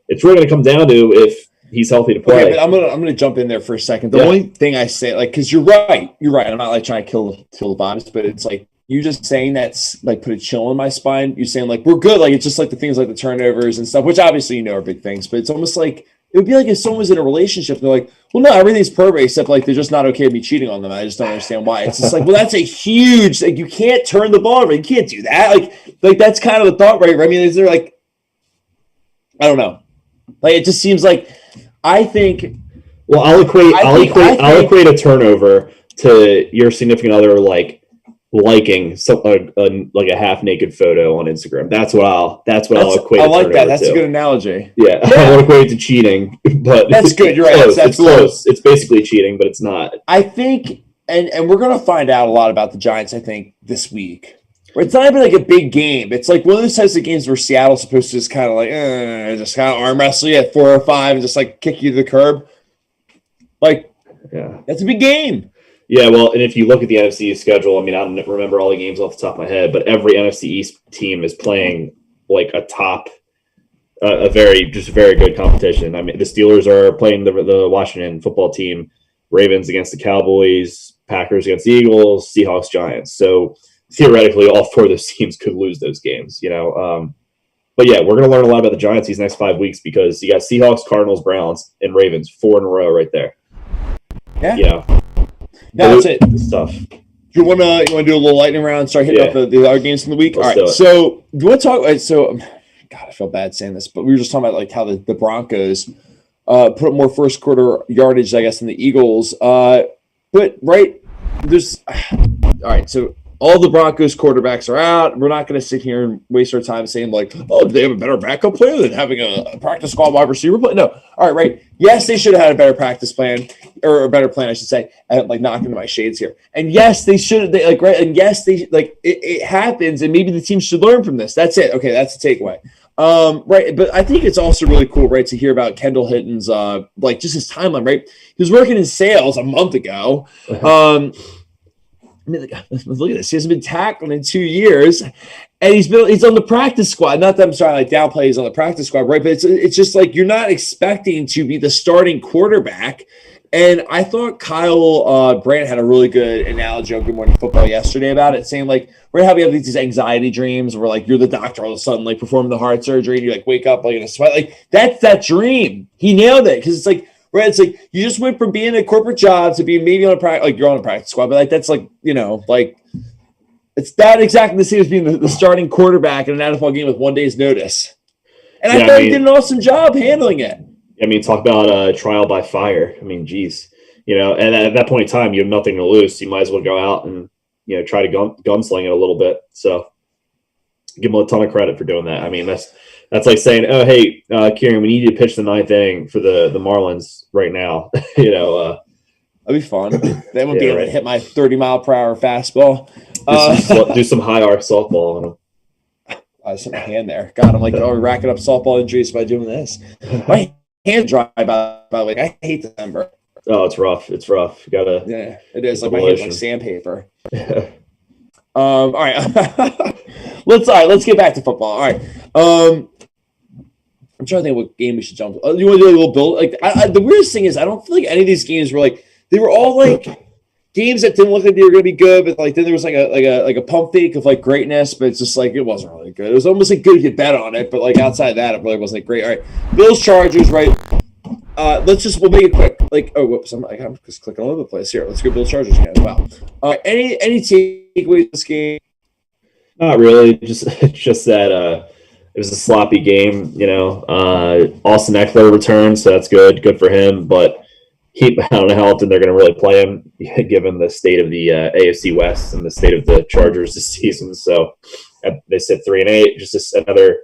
it's really going to come down to if he's healthy to play. Okay, but I'm gonna jump in there for a second. The only thing I say, like, because you're right. I'm not like trying to kill the vibes, but it's like you just saying that's like put a chill in my spine. You're saying like we're good. Like it's just like the things like the turnovers and stuff, which obviously are big things. But it's almost like it would be like if someone was in a relationship and they're like, well, no, everything's perfect except like they're just not okay with me cheating on them. I just don't understand why. It's just like, well, that's a huge like you can't turn the ball over. You can't do that. Like that's kind of the thought, right? I mean, is there like I don't know. Like it just seems like I think. Well, I'll equate a turnover to your significant other liking like a half naked photo on Instagram. That's what I'll equate. I like that. That's to. a good analogy. Yeah, I won't equate it to cheating, but that's good. You're right. Close. That's it's close. It's basically cheating, but it's not. I think, and we're gonna find out a lot about the Giants. I think this week. It's not even like a big game. It's like one of those types of games where Seattle's supposed to just kind of like, just kind of arm wrestle you at 4 or 5 and just like kick you to the curb. Like, yeah, that's a big game. Yeah, well, and if you look at the NFC East schedule, I mean, I don't remember all the games off the top of my head, but every NFC East team is playing like a very good competition. I mean, the Steelers are playing the Washington football team, Ravens against the Cowboys, Packers against the Eagles, Seahawks, Giants. So theoretically, all 4 of those teams could lose those games, But yeah, we're going to learn a lot about the Giants these next 5 weeks because you got Seahawks, Cardinals, Browns, and Ravens 4 in a row right there. Yeah. That's it. Stuff. Do you want to do a little lightning round? Start hitting up the other games from the week. Let's all right. So do you want to talk? So, God, I feel bad saying this, but we were just talking about like how the Broncos put up more first quarter yardage, I guess, than the Eagles. But right, there's all right. So all the Broncos quarterbacks are out. We're not going to sit here and waste our time saying like, oh, do they have a better backup plan than having a practice squad wide receiver play? No. All right. Yes, they should have had a better practice plan or a better plan, I should say. And like knocking into my shades here. And yes, they should. And yes, it happens. And maybe the team should learn from this. That's it. Okay, that's the takeaway. Right. But I think it's also really cool, right, to hear about Kendall Hitton's just his timeline. Right, he was working in sales a month ago. I mean, look at this. He hasn't been tackled in 2 years, and he's on the practice squad. Not that I'm trying to downplay he's on the practice squad, right? But it's just like you're not expecting to be the starting quarterback. And I thought Kyle Brandt had a really good analogy on Good Morning Football yesterday about it, saying like we're having these anxiety dreams where like you're the doctor all of a sudden like performing the heart surgery and you like wake up like in a sweat. Like that's that dream. He nailed it because it's like. Right, it's like you just went from being a corporate job to being maybe on a practice, like you're on a practice squad, but like that's like like it's that exactly the same as being the starting quarterback in an NFL game with 1 day's notice. And I thought he did an awesome job handling it. I mean, talk about trial by fire. I mean, geez, and at that point in time, you have nothing to lose. You might as well go out and try to gunsling it a little bit. So give him a ton of credit for doing that. I mean, that's like saying, oh, hey, Kieran, we need you to pitch the 9th inning for the Marlins right now. That'd be fun. They wouldn't be able to hit my 30-mile-per-hour fastball. Do some high arc softball on them. I just hit my hand there. God, I'm like, we're racking up softball injuries by doing this. My hand dry, by the way. I hate December. Oh, it's rough. It's rough. You gotta. Yeah, it is. Like my hand's like sandpaper. All right. Let's get back to football. All right. I'm trying to think what game we should jump. You want to do a little build? Like the weirdest thing is I don't feel like any of these games were like they were all like games that didn't look like they were going to be good, but like then there was like a pump fake of like greatness, but it's just like it wasn't really good. It was almost like good to bet on it, but like outside that, it really wasn't great. All right, Bills Chargers, right? we'll make it quick. Like, oh, whoops, I'm just clicking all over the place here. Let's go Bill Chargers again. Wow. Any takeaways this game? Not really. Just that it was a sloppy game. Austin Eckler returned, so that's good. Good for him. But I don't know how often they're going to really play him, given the state of the AFC West and the state of the Chargers this season. So they sit 3-8. Just another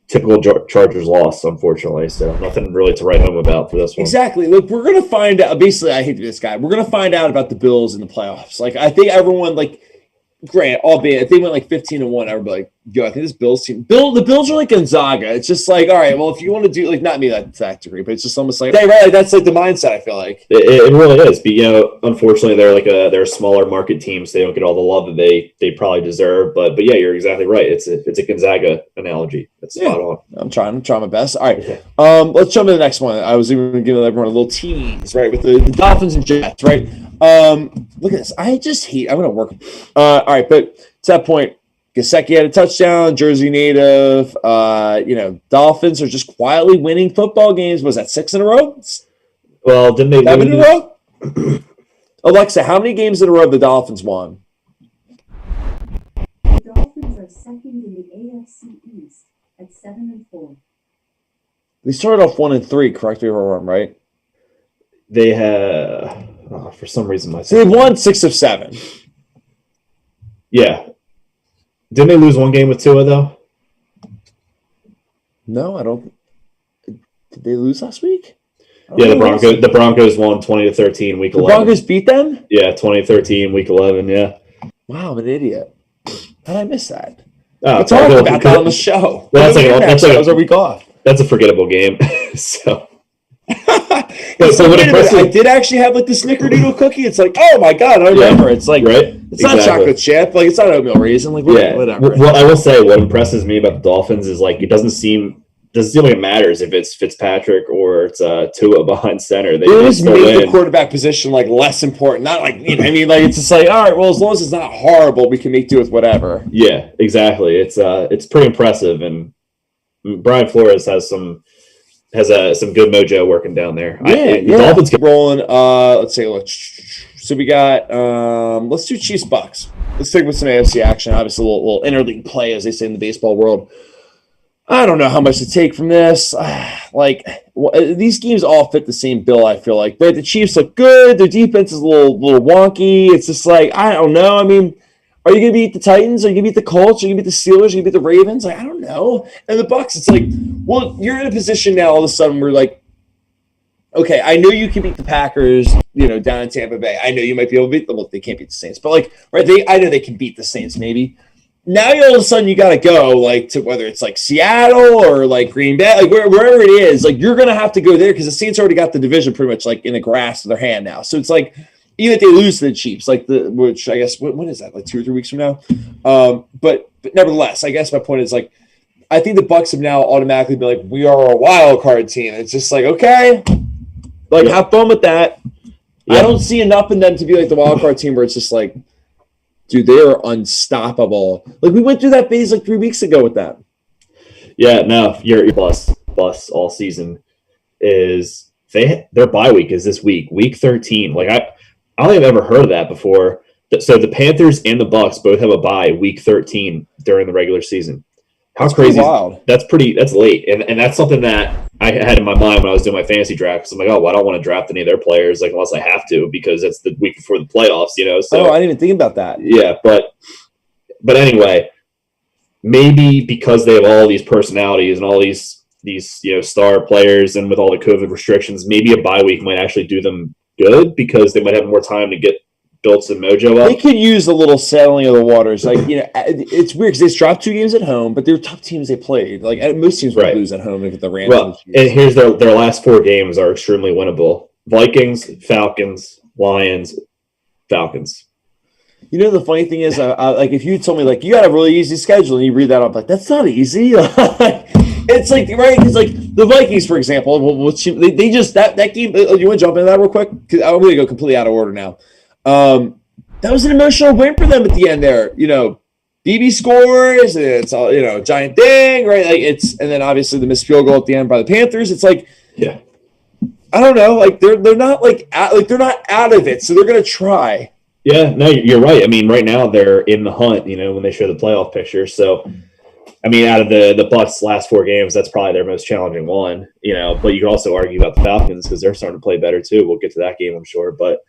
typical Chargers loss, unfortunately. So nothing really to write home about for this one. Exactly. Look, we're going to find out. Basically, I hate to be this guy. We're going to find out about the Bills in the playoffs. Like, I think everyone, grant, albeit if they went 15-1, I would be like, yo, I think this Bills team, the Bills are like Gonzaga. It's just like, all right, well, if you want to do not me that degree, but it's just almost like, hey, right, that's like the mindset. I feel like it really is. But unfortunately, they're a smaller market team, so they don't get all the love that they probably deserve. But yeah, you're exactly right. It's a Gonzaga analogy. That's spot on. I'm trying my best. All right, let's jump to the next one. I was even giving everyone a little tease, right, with the Dolphins and Jets, right. Look at this. I just hate. I'm gonna work. All right, but to that point, Gesicki had a touchdown. Jersey native. Dolphins are just quietly winning football games. Was that 6 in a row? Well, didn't they 7 in a row? Alexa, how many games in a row have the Dolphins won? The Dolphins are second in the AFC East at 7-4. They started off 1-3. Correct me if I'm wrong, right? They have. For some reason, so they've won 6 of 7. Yeah. Didn't they lose one game with Tua though? No, I don't. Did they lose last week? Yeah, the Broncos won 20-13 week 11. The Broncos beat them? Yeah, 20-13 week 11. Yeah. Wow, I'm an idiot. How did I miss that? Oh, we'll talk about that on the show. Well, that's like a week off. That's a forgettable game. So. I did actually have the snickerdoodle cookie. It's like, oh my god, I remember. It's like, right? It's not chocolate chip. Like, it's not oatmeal raisin. Like, whatever. Well, I will say what impresses me about the Dolphins is it doesn't seem like it matters if it's Fitzpatrick or it's Tua behind center. They just make the quarterback position less important. Not it's just like, all right, well, as long as it's not horrible, we can make do with whatever. Yeah, exactly. It's pretty impressive, and Brian Flores has some good mojo working down there. The Dolphins get rolling. Let's take a look. So we got let's do Chiefs Bucks. Let's take with some AFC action. Obviously, a little interleague play, as they say in the baseball world. I don't know how much to take from this. These games all fit the same bill, I feel like. Right? The Chiefs look good. Their defense is a little wonky. It's just like, I don't know. I mean, are you going to beat the Titans? Are you going to beat the Colts? Are you going to beat the Steelers? Are you going to beat the Ravens? I don't know. And the Bucks, it's like, well, you're in a position now all of a sudden where okay, I know you can beat the Packers, down in Tampa Bay. I know you might be able to beat them. Look, they can't beat the Saints. But, I know they can beat the Saints maybe. Now all of a sudden you got to go, to whether it's Seattle or Green Bay, wherever it is, you're going to have to go there because the Saints already got the division pretty much in the grasp of their hand now. So it's even if they lose to the Chiefs, which I guess, when is that, 2 or 3 weeks from now? But nevertheless, I guess my point is, I think the Bucks have now automatically been we are a wild card team. It's just okay, have fun with that. Yeah. I don't see enough in them to be the wild card team where it's just dude, they are unstoppable. We went through that phase 3 weeks ago with that. Yeah, no, your plus all season is their bye week is this week 13. I don't think I've ever heard of that before. So the Panthers and the Bucks both have a bye week 13 during the regular season. How crazy! That's late, and that's something that I had in my mind when I was doing my fantasy draft. Because I'm well, I don't want to draft any of their players unless I have to, because it's the week before the playoffs. So I didn't even think about that. Yeah, but anyway, maybe because they have all these personalities and all these star players, and with all the COVID restrictions, maybe a bye week might actually do them good because they might have more time to build some mojo up. They could use a little settling of the waters. It's weird because they dropped 2 games at home, but they're tough teams they played. Most teams would lose at home and get the Rams. Well, and here's their last 4 games are extremely winnable: Vikings, Falcons, Lions, Falcons. The funny thing is, if you told me you got a really easy schedule and you read that up, that's not easy. It's right, because the Vikings, for example, they just that game. You want to jump into that real quick? Because I'm going to go completely out of order now. That was an emotional win for them at the end there. BB scores, and it's all, giant thing, right? And then obviously the missed field goal at the end by the Panthers. It's yeah. I don't know, like they're not they're not out of it, so they're gonna try. Yeah, no, you're right. I mean, right now they're in the hunt. When they show the playoff picture. So, I mean, out of the Bucks' last 4 games, that's probably their most challenging one. But you could also argue about the Falcons because they're starting to play better too. We'll get to that game, I'm sure. But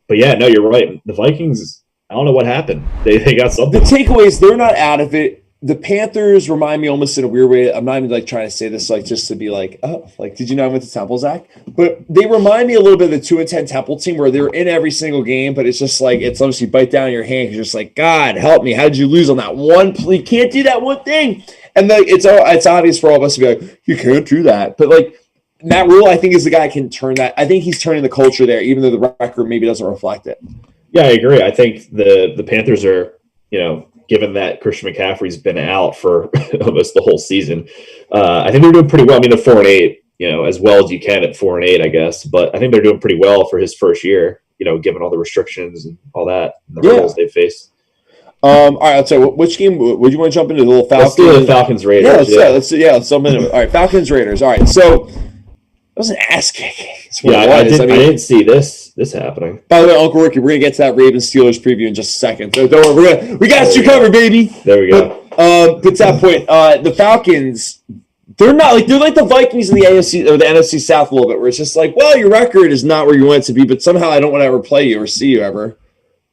yeah, no, you're right. The Vikings, I don't know what happened. They got something. The takeaways, they're not out of it. The Panthers remind me almost in a weird way. I'm not even like trying to say this like just to be like, oh, like did you know I went to Temple, Zach? But they remind me a little bit of the 2-10 Temple team where they're in every single game, but it's just like it's obviously bite down your hand. You're just like, God help me, how did you lose on that one? You can't do that one thing, and like it's obvious for all of us to be like, you can't do that. But like Matt Rule, I think is the guy who can turn that. I think he's turning the culture there, even though the record maybe doesn't reflect it. Yeah, I agree. I think the Panthers are, given that Christian McCaffrey's been out for almost the whole season, I think they're doing pretty well. I mean, they're 4-8, as well as you can at 4-8, I guess. But I think they're doing pretty well for his first year, given all the restrictions and all that, and the hurdles they've faced. All right, I'll tell you, which game would you want to jump into? The little Falcons? Let's do the Falcons Raiders. Let's jump into it. All right, Falcons Raiders. All right, so that was an ass kicking. I didn't see this happening. By the way, Uncle Ricky, we're gonna get to that Ravens Steelers preview in just a second. So don't worry, we got you covered, baby. There we go. But to that point, the Falcons, they're like the Vikings in the AFC or the NFC South a little bit, where it's just like, well, your record is not where you want it to be, but somehow I don't want to ever play you or see you ever.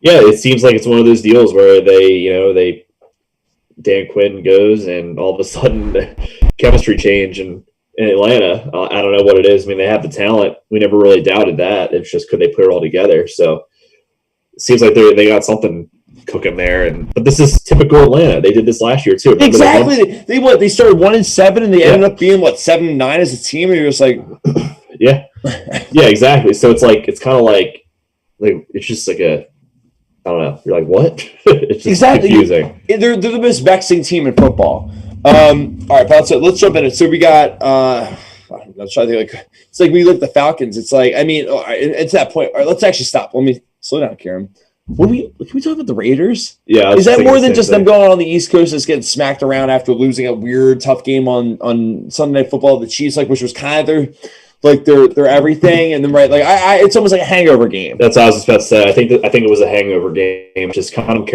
Yeah, it seems like it's one of those deals where they Dan Quinn goes and all of a sudden chemistry change in Atlanta. I don't know what it is. I mean, they have the talent. We never really doubted that. It's just could they put it all together? So it seems like they got something cooking there. But this is typical Atlanta. They did this last year too. Remember exactly. They started 1-7 and they ended up being 7-9 as a team. And you're just like, yeah, exactly. So it's kind of like it's just like a. I don't know. You're like, what? It's just confusing. They're the most vexing team in football. All right, let's jump in it. So we got I'm trying to think it's like we look at the Falcons. It's like, I mean, it's that point. All right, let's actually stop. Let me slow down, Karen. Can we talk about the Raiders? Yeah. Is that more than just them going on the East Coast and getting smacked around after losing a weird, tough game on Sunday Night Football, the Chiefs, which was kind of their everything, and then it's almost like a hangover game. That's what I was just about to say. I think it was a hangover game, which is kind of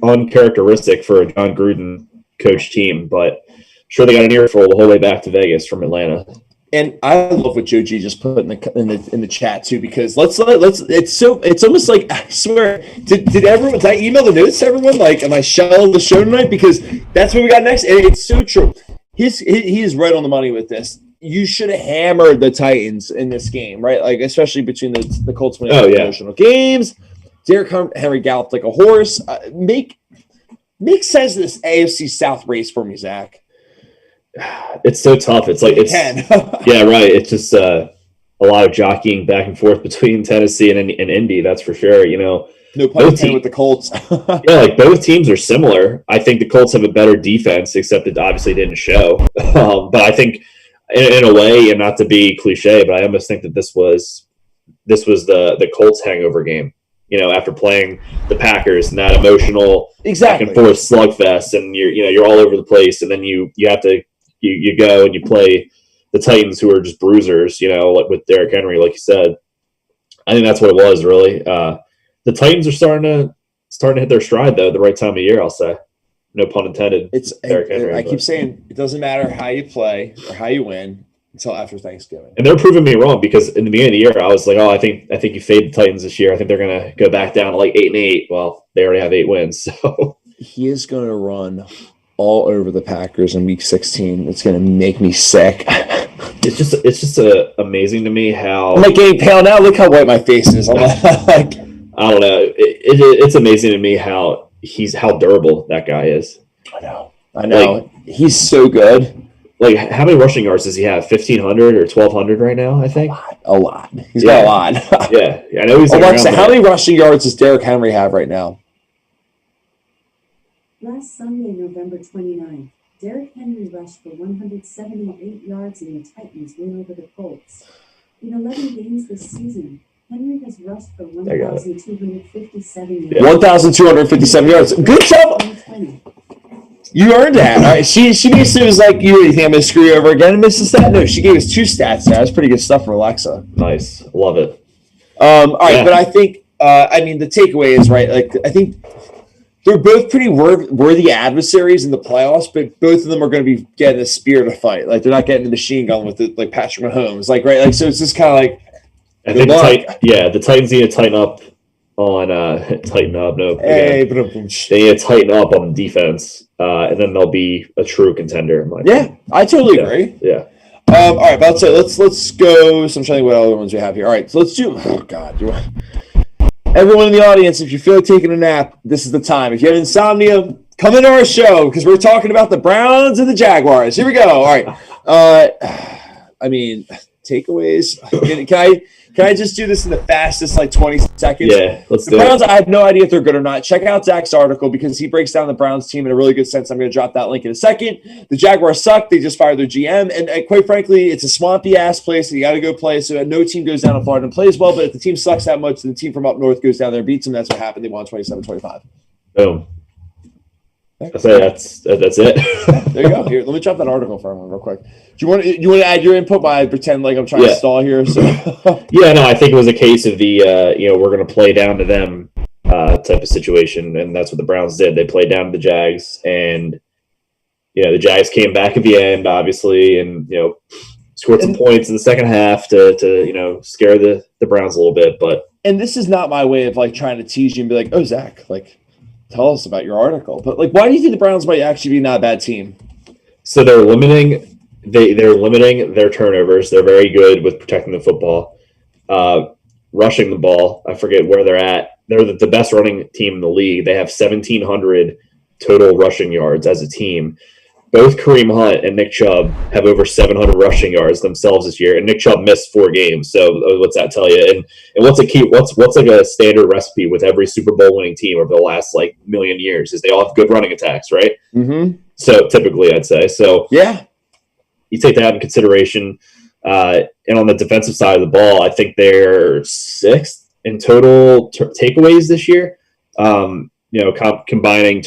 uncharacteristic for a John Gruden coach team, but sure they got an earful the whole way back to Vegas from Atlanta. And I love what Joe G just put in the chat too, because it's almost like, I swear, did I email the notes to everyone? Like, am I shelling the show tonight? Because that's what we got next, and it's so true. He is right on the money with this. You should have hammered the Titans in this game, right? Like, especially between the Colts winning emotional games. Derrick Henry galloped like a horse. Make sense of this AFC South race for me, Zach. It's so tough. It's like yeah, right. It's just a lot of jockeying back and forth between Tennessee and Indy. That's for sure. No pun intended with the Colts. Yeah, those teams are similar. I think the Colts have a better defense, except it obviously didn't show. But I think, in a way, and not to be cliche, but I almost think that this was the Colts hangover game. After playing the Packers and that emotional back and forth slugfest, and you're all over the place, and then you have to you go and you play the Titans, who are just bruisers, like with Derrick Henry, like you said. I think that's what it was, really. The Titans are starting to hit their stride, though, at the right time of year, I'll say. No pun intended. I keep saying it doesn't matter how you play or how you win until after Thanksgiving. And they're proving me wrong, because in the beginning of the year, I was like, I think you fade the Titans this year. I think they're going to go back down to 8-8. Well, they already have 8 wins. So he is going to run all over the Packers in Week 16. It's going to make me sick. It's just amazing to me how I'm getting pale now. Look how white my face is. I'm like, I don't know. It's amazing to me how durable that guy is. I know. He's so good. How many rushing yards does he have? 1,500 or 1,200 right now, I think? A lot. He's got a lot. Yeah. I know he's Alexa, how many rushing yards does Derrick Henry have right now? Last Sunday, November 29th, Derrick Henry rushed for 178 yards in the Titans' win over the Colts. In 11 games this season, Henry has rushed for 1,257 yards. 1,257 yards. Good job. You earned that. All right. She basically was like, you think I'm going to screw you over again and miss a stat? No, she gave us 2 stats. That's pretty good stuff for Alexa. Nice. Love it. All right. Yeah. But I think, the takeaway is, right, like, I think they're both pretty worthy adversaries in the playoffs, but both of them are going to be getting a spear to fight. Like, they're not getting the machine gun with it, like Patrick Mahomes. Like, right? Like, so it's just kind of like, I think the Titans need to tighten up on tighten up. No, hey, they need to tighten up on defense, and then they'll be a true contender. In my opinion. I totally agree. Yeah. All right, but I'll say let's go. So I'm trying to think what other ones we have here. All right, so let's do. Oh God, everyone in the audience, if you feel like taking a nap, this is the time. If you have insomnia, come into our show because we're talking about the Browns and the Jaguars. Here we go. All right. Takeaways. Can I just do this in the fastest, like 20 seconds? Yeah, let's do it. The Browns, it. I have no idea if they're good or not. Check out Zach's article because he breaks down the Browns team in a really good sense. I'm going to drop that link in a second. The Jaguars suck. They just fired their GM. And quite frankly, it's a swampy-ass place, and you got to go play. So no team goes down in Florida and plays well. But if the team sucks that much, then the team from up north goes down there and beats them. That's what happened. They won 27-25. Boom. That's it. There you go. Here, let me drop that article for everyone real quick. Do you want to add your input while I pretend like I'm trying to stall here? So. Yeah, no, I think it was a case of the we're going to play down to them type of situation, and that's what the Browns did. They played down to the Jags, and the Jags came back at the end, obviously, and scored some points in the second half to scare the Browns a little bit. And this is not my way of like trying to tease you and be like, oh, Zach, like, tell us about your article. But like, why do you think the Browns might actually be not a bad team? So they're limiting their turnovers. They're very good with protecting the football, rushing the ball. I forget where they're at. They're the best running team in the league. They have 1,700 total rushing yards as a team. Both Kareem Hunt and Nick Chubb have over 700 rushing yards themselves this year, and Nick Chubb missed 4 games. So what's that tell you? And what's a key? What's like a standard recipe with every Super Bowl winning team over the last like million years is they all have good running attacks, right? Mm-hmm. So typically, I'd say so. Yeah, you take that in consideration. And on the defensive side of the ball, I think they're 6th in total takeaways this year. Combining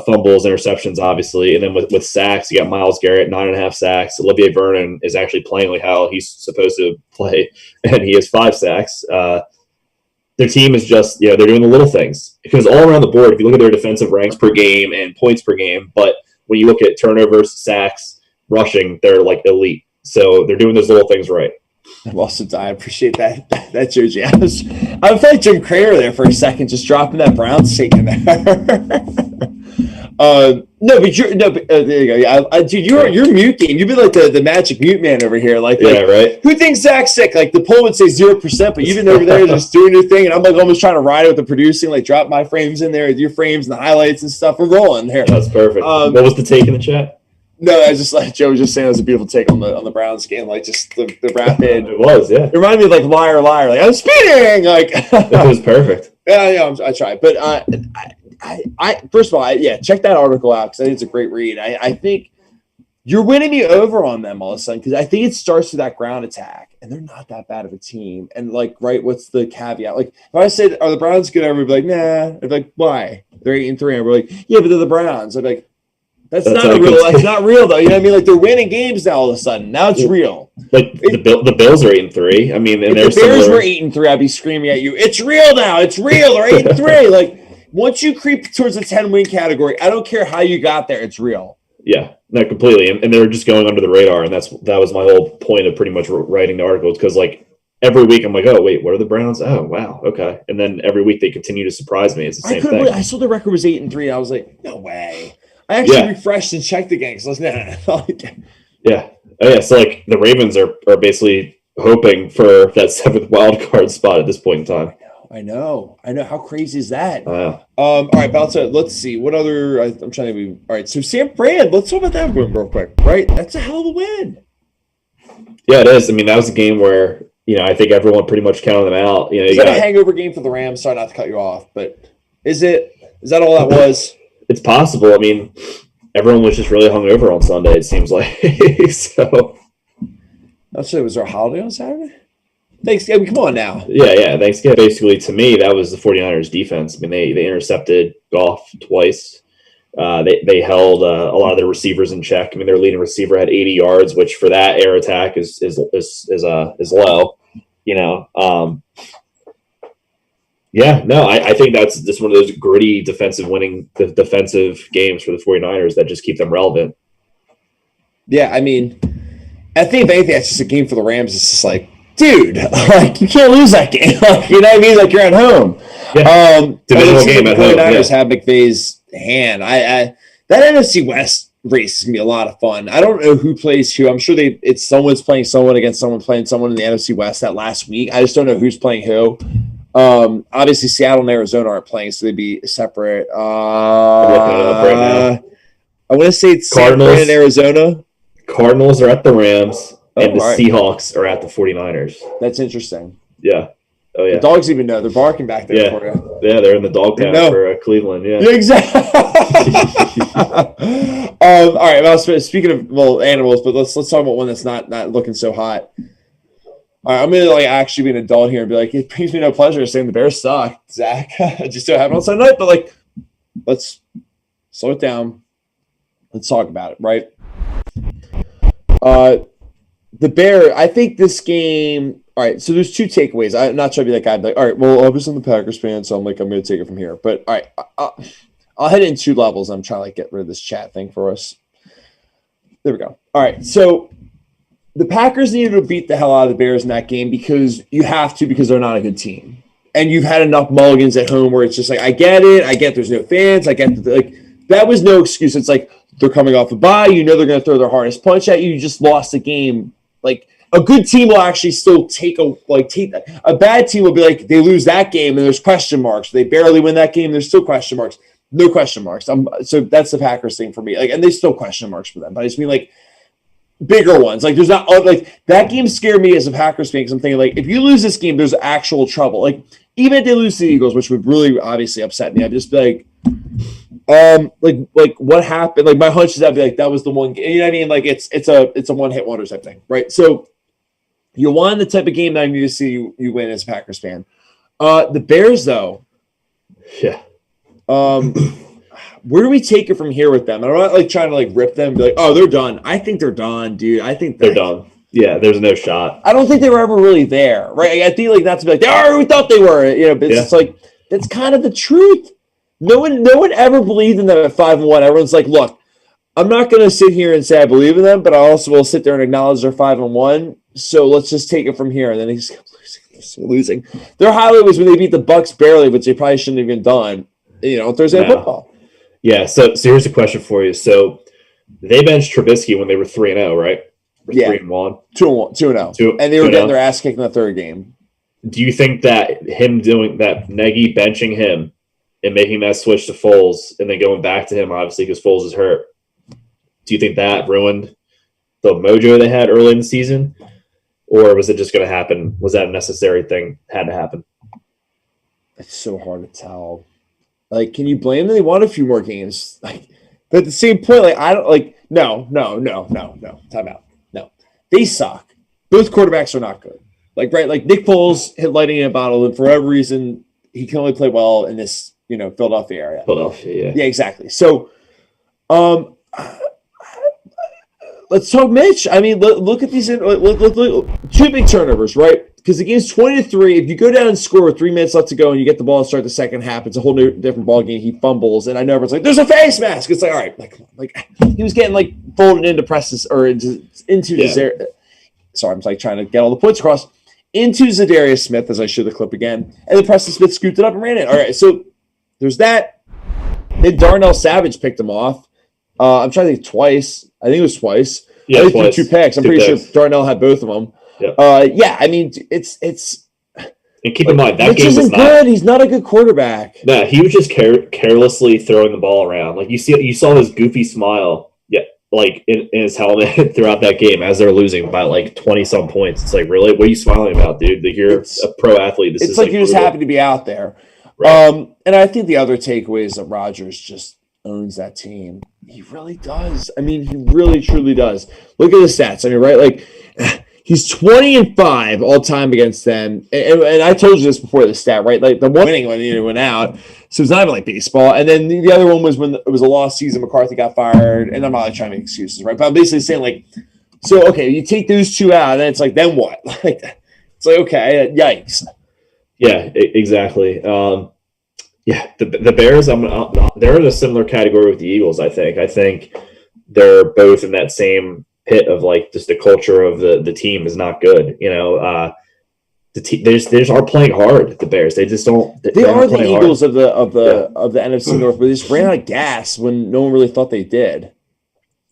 fumbles, interceptions, obviously, and then with sacks, you got Myles Garrett, 9.5 sacks. Olivier Vernon is actually playing like how he's supposed to play, and he has 5 sacks. Their team is just, they're doing the little things because all around the board, if you look at their defensive ranks per game and points per game, but when you look at turnovers, sacks, rushing, they're like elite. So they're doing those little things right. I'm also I appreciate that Joji. I felt like Jim Cramer there for a second, just dropping that Browns take in there. There you go. Yeah, dude, your mute game. You've been like the magic mute man over here. Like, right. Who thinks Zach's sick? Like the poll would say 0%, but you've been over there just doing your thing, and I'm like almost trying to ride it with the producing, like drop my frames in there, your frames and the highlights and stuff. We're rolling here. That's perfect. What was the take in the chat? No, I was just like Joe was just saying it was a beautiful take on the Browns game, like just the rapid. It was, yeah. It reminded me of like liar, like I'm speeding, like it was perfect. Yeah, I tried, but I first of all, check that article out because I think it's a great read. I think you're winning me over on them all of a sudden because I think it starts with that ground attack, and they're not that bad of a team. And like, right, what's the caveat? Like, if I said, "Are the Browns good?" Everybody would be like, "Nah." I'd be like, "Why? They're 8-3." And we're like, "Yeah, but they're the Browns." I'd be like, That's not real. That's not real, though. You know what I mean? Like they're winning games now. All of a sudden, now it's real. Like the Bills are 8-3. I mean, and if the Bears were 8-3, I'd be screaming at you. It's real now. It's real. They're 8-3. Like once you creep towards the 10-win category, I don't care how you got there. It's real. Yeah, no, completely. And they're just going under the radar, and that was my whole point of pretty much writing the articles because like every week I'm like, oh wait, what are the Browns? Oh wow, okay. And then every week they continue to surprise me. It's the same thing. I saw the record was 8-3. I was like, no way. I actually refreshed and checked the game. So no. Yeah. Oh, yeah. So like the Ravens are basically hoping for that 7th wild card spot at this point in time. I know. How crazy is that? All right, Balta, let's see. What other I'm trying to be all right. So Sam Brand, let's talk about that win real quick. Right? That's a hell of a win. Yeah, it is. I mean, that was a game where, I think everyone pretty much counted them out. Is that a hangover game for the Rams? Sorry not to cut you off, but is that all that was? It's possible. I mean, everyone was just really hungover on Sunday, it seems like. So I'll say, was there a holiday on Saturday? Thanksgiving, come on now. Yeah. Thanksgiving. Basically, to me, that was the 49ers defense. I mean, they intercepted Goff twice. They held a lot of their receivers in check. I mean, their leading receiver had 80 yards, which for that air attack is low. Yeah, no, I think that's just one of those gritty defensive games for the 49ers that just keep them relevant. Yeah, I mean, I think if anything, that's just a game for the Rams. It's just like, dude, like you can't lose that game. Like, you know what I mean? Like you're at home. Yeah. Divisional game at home. The 49ers have McVay's hand. That NFC West race is gonna be a lot of fun. I don't know who plays who. I'm sure it's someone's playing someone against someone playing someone in the NFC West that last week. I just don't know who's playing who. Obviously Seattle and Arizona aren't playing, so they'd be separate. I'm looking it up right now. I want to say it's Cardinals in Arizona. Cardinals are at the Rams, and the right. Seahawks are at the 49ers. That's interesting. Yeah. Oh, yeah. The dogs even know. They're barking back there for you. Yeah, they're in the dog pound for Cleveland. Yeah. Exactly. All right. Well, speaking of animals, but let's talk about one that's not looking so hot. All right, I'm gonna actually be an adult here and be like, it brings me no pleasure saying the Bears suck, Zach. I just don't have it on Sunday night, but let's slow it down. Let's talk about it, right? The Bear. I think this game. All right, so there's two takeaways. I'm not trying to be that guy. All right, well, obviously I'm the Packers fan, so I'm going to take it from here. But all right, I'll hit it in two levels. I'm trying to get rid of this chat thing for us. There we go. All right, so the Packers needed to beat the hell out of the Bears in that game because you have to, because they're not a good team, and you've had enough mulligans at home where it's just like, I get it. I get there's no fans. I get that was no excuse. It's like they're coming off a bye. You know they're going to throw their hardest punch at you. You just lost the game. A good team will actually still take that. A bad team will be like, they lose that game and there's question marks. They barely win that game. There's still question marks. No question marks. So that's the Packers thing for me. And there's still question marks for them. But I just mean bigger ones. There's not that game scared me as a Packers fan because I'm thinking if you lose this game, there's actual trouble. Even if they lose to the Eagles, which would really obviously upset me, I'd just be what happened? My hunch is I'd be that was the one game. You know what I mean? It's a one-hit wonder type thing, right? So you won the type of game that I need to see you win as a Packers fan. The Bears, though. Yeah. Where do we take it from here with them? I'm not trying to rip them and be oh, they're done. I think they're done, dude. I think they're done. Yeah, there's no shot. I don't think they were ever really there, right? I feel not to be we thought they were, but it's just that's kind of the truth. No one ever believed in them at 5-1. Everyone's look, I'm not going to sit here and say I believe in them, but I also will sit there and acknowledge they're 5-1. So let's just take it from here. And then he's losing. Their highlight was when they beat the Bucks barely, which they probably shouldn't have even done. Thursday Night Football. Yeah. So here's a question for you. So they benched Trubisky when they were 3-0, right? 3-1, 2-0, and they were getting their ass kicked in the third game. Do you think that him doing that, Nagy benching him and making that switch to Foles, and then going back to him, obviously because Foles is hurt, do you think that ruined the mojo they had early in the season, or was it just going to happen? Was that a necessary thing? Had to happen. It's so hard to tell. Can you blame them? They won a few more games. But at the same point, I don't no. Time out. No, they suck. Both quarterbacks are not good. Nick Foles hit lightning in a bottle, and for whatever reason, he can only play well in this, Philadelphia area. Philadelphia, yeah, exactly. So, let's talk Mitch. I mean, look at these. Look, two big turnovers, right? Because the game's 20-3. If you go down and score with 3 minutes left to go and you get the ball and start the second half, it's a whole new different ball game. He fumbles, and I know everyone's there's a face mask. It's all right. He was getting folded into presses or into this area. Sorry, I'm trying to get all the points across. Into Zadarius Smith, as I show the clip again, and then Preston Smith scooped it up and ran it. All right, so there's that. Then Darnell Savage picked him off. I'm trying to think twice. I think it was twice. Yeah, twice. 2 picks. I'm pretty sure Darnell had both of them. Yeah. I mean, it's. And keep in mind that Mitch game isn't good. He's not a good quarterback. No, he was just carelessly throwing the ball around. You saw his goofy smile. Yeah, in his helmet throughout that game as they're losing by 20 some points. It's really, what are you smiling about, dude? You're a pro athlete. This is you're just happy to be out there. Right. And I think the other takeaway is that Rodgers just owns that team. He really does. I mean, he really truly does. Look at the stats. I mean, right? He's 20-5 all time against them, and I told you this before the stat, right? Like the one winning when he went out, so it's not even like baseball. And then the other one was when it was a lost season. McCarthy got fired, and I'm not like trying to make excuses, right? But I'm basically saying like, so okay, you take those two out, and then it's like, then what? Like, it's like okay, yikes. Yeah, exactly. Yeah, the Bears. They're in a similar category with the Eagles. I think they're both in that same pit of like just the culture of the team is not good. You know, they just are playing hard. The Bears, they just don't. They are the Eagles hard. of the NFC North, but they just ran out of gas when no one really thought they did.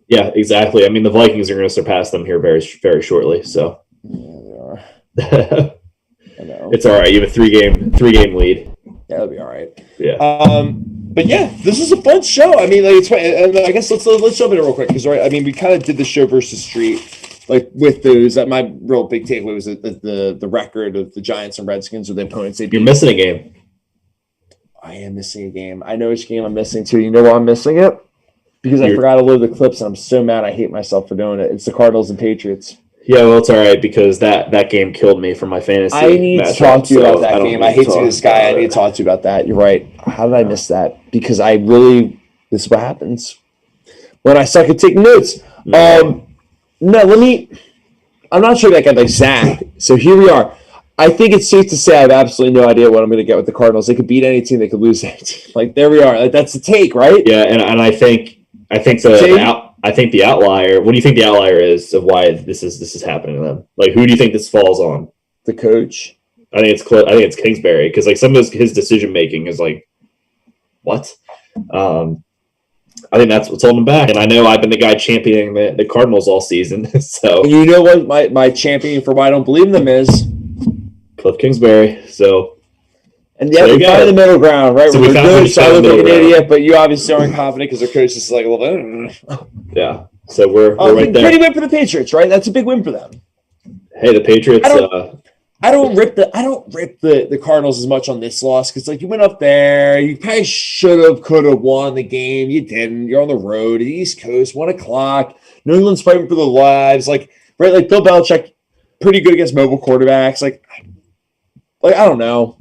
Yeah, exactly. I mean, the Vikings are going to surpass them here very, very shortly. So yeah, they are. I know. It's all right. You have a three game lead. Yeah, that'll be all right. Yeah. But yeah, this is a fun show. I mean, like it's fun. And I guess let's jump in real quick because right. I mean, we kind of did the show versus street, like with those. That my real big takeaway was the record of the Giants and Redskins or the opponents. You're missing a game. I am missing a game. I know which game I'm missing too. You know why I'm missing it? Because I forgot to load the clips, and I'm so mad. I hate myself for doing it. It's the Cardinals and Patriots. Yeah, well, it's all right because that game killed me for my fantasy. I need to talk to you about that game. I hate to be this guy. I need to talk to you about that. You're right. How did I miss that? Because this is what happens when I suck at taking notes. I'm not sure that guy like Zach. So here we are. I think it's safe to say I have absolutely no idea what I'm going to get with the Cardinals. They could beat any team. They could lose any team. Like, there we are. Like, that's the take, right? Yeah, and I think the outlier. What do you think the outlier is of why this is happening to them? Like, who do you think this falls on? The coach. I think it's Kingsbury because like some of his decision making is like, what? I think that's what's holding him back. And I know I've been the guy championing the Cardinals all season. So and you know what my champion for why I don't believe in them is Cliff Kingsbury. So. And yeah, we find the middle ground, right? So we're good. So I look like an idiot, but you obviously aren't confident because their coach is like a little bit. Yeah. So we're right there. Pretty win for the Patriots, right? That's a big win for them. Hey, the Patriots. I don't rip the Cardinals as much on this loss because like you went up there, you probably could have won the game. You didn't. You're on the road, East Coast, 1:00. New England's fighting for their lives, like right. Like Bill Belichick, pretty good against mobile quarterbacks. Like I don't know.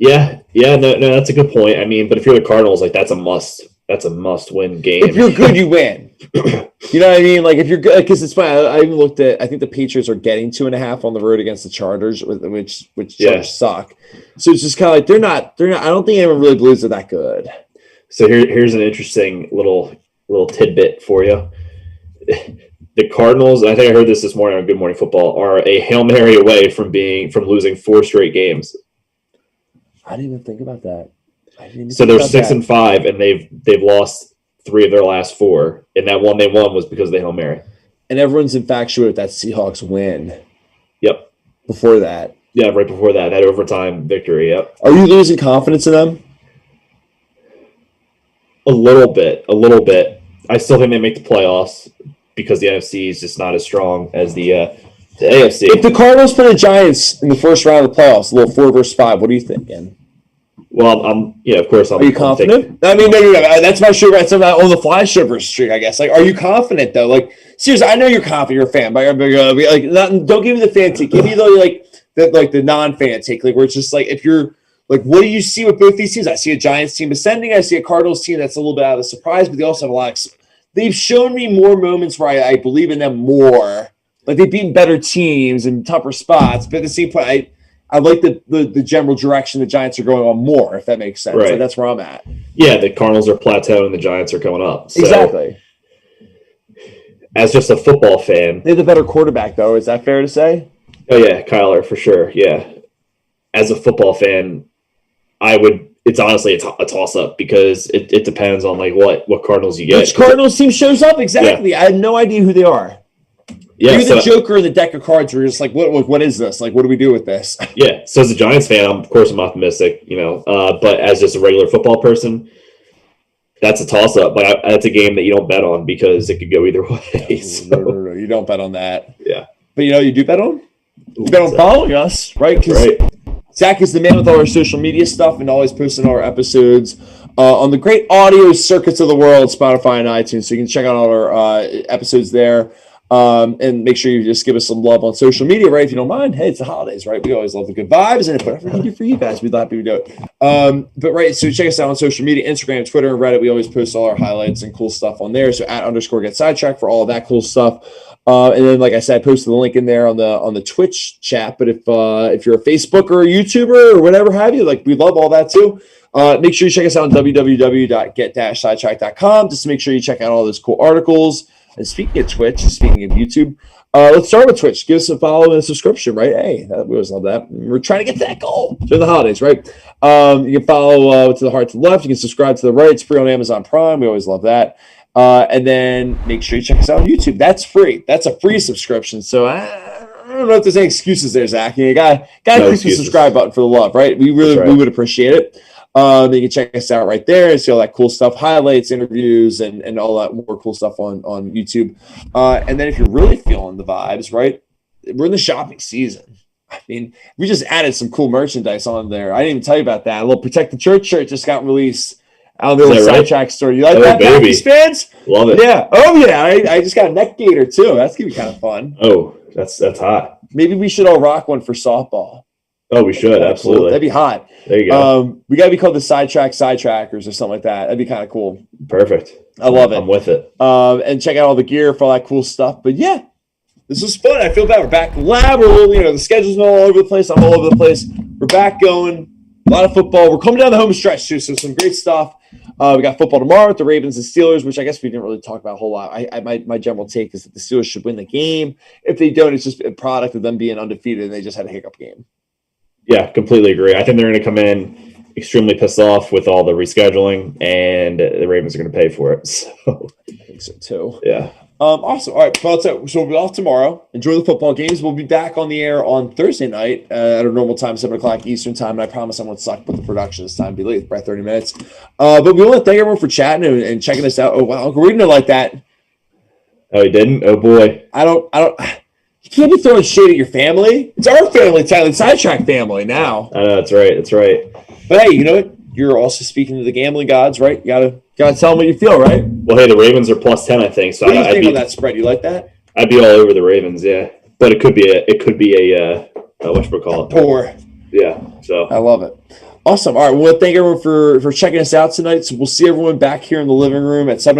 Yeah, no, that's a good point. I mean, but if you're the Cardinals, like that's a must-win game. If you're good, you win. You know what I mean? Like if you're good, because it's funny. I even looked at. I think the Patriots are getting 2.5 on the road against the Chargers, which Chargers suck. So it's just kind of like they're not. I don't think anyone really believes they're that good. So here's an interesting little tidbit for you. The Cardinals, I think I heard this morning on Good Morning Football, are a Hail Mary away from losing 4 straight games. I didn't even think about that. So they're 6-5, and they've lost 3 of their last 4, and that one they won was because of the Hail Mary. And everyone's infatuated with that Seahawks win. Yep. Before that. Yeah, right before that overtime victory. Yep. Are you losing confidence in them? A little bit. I still think they make the playoffs because the NFC is just not as strong as the AFC. If the Cardinals play the Giants in the first round of the playoffs, a little 4 versus 5, what are you thinking? Well, of course. Are you confident? I mean, no. That's my sugar. That's not on the fly sugar streak, I guess. Like, are you confident though? Like, seriously, I know you're confident. You're a fan, but don't give me the fan take. Give me the non-fan take, like where it's just like if you're like, what do you see with both these teams? I see a Giants team ascending. I see a Cardinals team that's a little bit out of the surprise, but they also have a lot. They've shown me more moments where I believe in them more. Like they've beaten better teams in tougher spots, but at the same point, I like the general direction the Giants are going on more, if that makes sense. Right. Like that's where I'm at. Yeah, the Cardinals are plateauing, the Giants are coming up. So, exactly. As just a football fan. They have the better quarterback, though. Is that fair to say? Oh, yeah, Kyler, for sure, yeah. As a football fan, it's honestly a toss-up because it depends on, like, what Cardinals you get. Which Cardinals team shows up? Exactly. Yeah. I had no idea who they are. Yeah, you're the Joker in the deck of cards where you're just like, what is this? Like, what do we do with this? Yeah, so as a Giants fan, I'm optimistic, but as just a regular football person, that's a toss-up. But that's a game that you don't bet on because it could go either way. No, you don't bet on that. Yeah. But, you do bet on? You bet on following us, right? Because Zach is the man with all our social media stuff and always posting our episodes on the great audio circuits of the world, Spotify and iTunes. So you can check out all our episodes there. And make sure you just give us some love on social media, right? If you don't mind. Hey, it's the holidays, right? We always love the good vibes, and whatever we can do for you guys, we'd happy to do it. But right, so check us out on social media, Instagram, Twitter, and Reddit. We always post all our highlights and cool stuff on there. So @_get sidetracked for all of that cool stuff. And then, like I said, I posted the link in there on the Twitch chat. But if you're a Facebook or a YouTuber or whatever have you, like, we love all that too. Make sure you check us out on www.get-sidetrack.com just to make sure you check out all those cool articles. And speaking of Twitch, speaking of YouTube, let's start with Twitch. Give us a follow and a subscription, right? Hey, we always love that. We're trying to get to that goal during the holidays, right? You can follow to the right to the left. You can subscribe to the right. It's free on Amazon Prime. We always love that. And then make sure you check us out on YouTube. That's free. That's a free subscription. So I don't know if there's any excuses there, Zach. You got to click the subscribe button for the love, right? We would appreciate it. You can check us out right there and see all that cool stuff, highlights, interviews, and all that more cool stuff on YouTube. And then if you're really feeling the vibes, right, we're in the shopping season. I mean, we just added some cool merchandise on there. I didn't even tell you about that. A little Protect the Church shirt just got released out of the old Sidetrack store. You like that, baby? Fans? Love it. Yeah. Oh, yeah. I just got a neck gaiter, too. That's going to be kind of fun. Oh, that's hot. Maybe we should all rock one for softball. Oh, we should. Absolutely. That'd be hot. There you go. We got to be called the Sidetrackers or something like that. That'd be kind of cool. Perfect. I love it. I'm with it. And check out all the gear for all that cool stuff. But yeah, this was fun. I feel bad. We're back in the lab. The schedule's all over the place. I'm all over the place. We're back going. A lot of football. We're coming down the home stretch too, so some great stuff. We got football tomorrow with the Ravens and Steelers, which I guess we didn't really talk about a whole lot. My general take is that the Steelers should win the game. If they don't, it's just a product of them being undefeated and they just had a hiccup game. Yeah, completely agree. I think they're going to come in extremely pissed off with all the rescheduling, and the Ravens are going to pay for it. So I think so too. Yeah. Awesome. All right. Well, so we'll be off tomorrow. Enjoy the football games. We'll be back on the air on Thursday night at a normal time, 7 o'clock Eastern time. And I promise I won't suck with the production this time. Be late by 30 minutes. But we want to thank everyone for chatting and checking us out. Oh, wow. Uncle Reed didn't like that. Oh, he didn't? Oh, boy. I don't. You can't be throwing shade at your family. It's our family, Tyler. Sidetrack family now. I know. That's right. That's right. But hey, you know what? You're also speaking to the gambling gods, right? You gotta tell them what you feel, right? Well, hey, the Ravens are +10, I think. So what do you think on that spread? You like that? I'd be all over the Ravens, yeah. But it could be a whatchamacallit. Poor. Yeah. So I love it. Awesome. All right. We want to thank everyone for checking us out tonight. So we'll see everyone back here in the living room at 7 o'clock.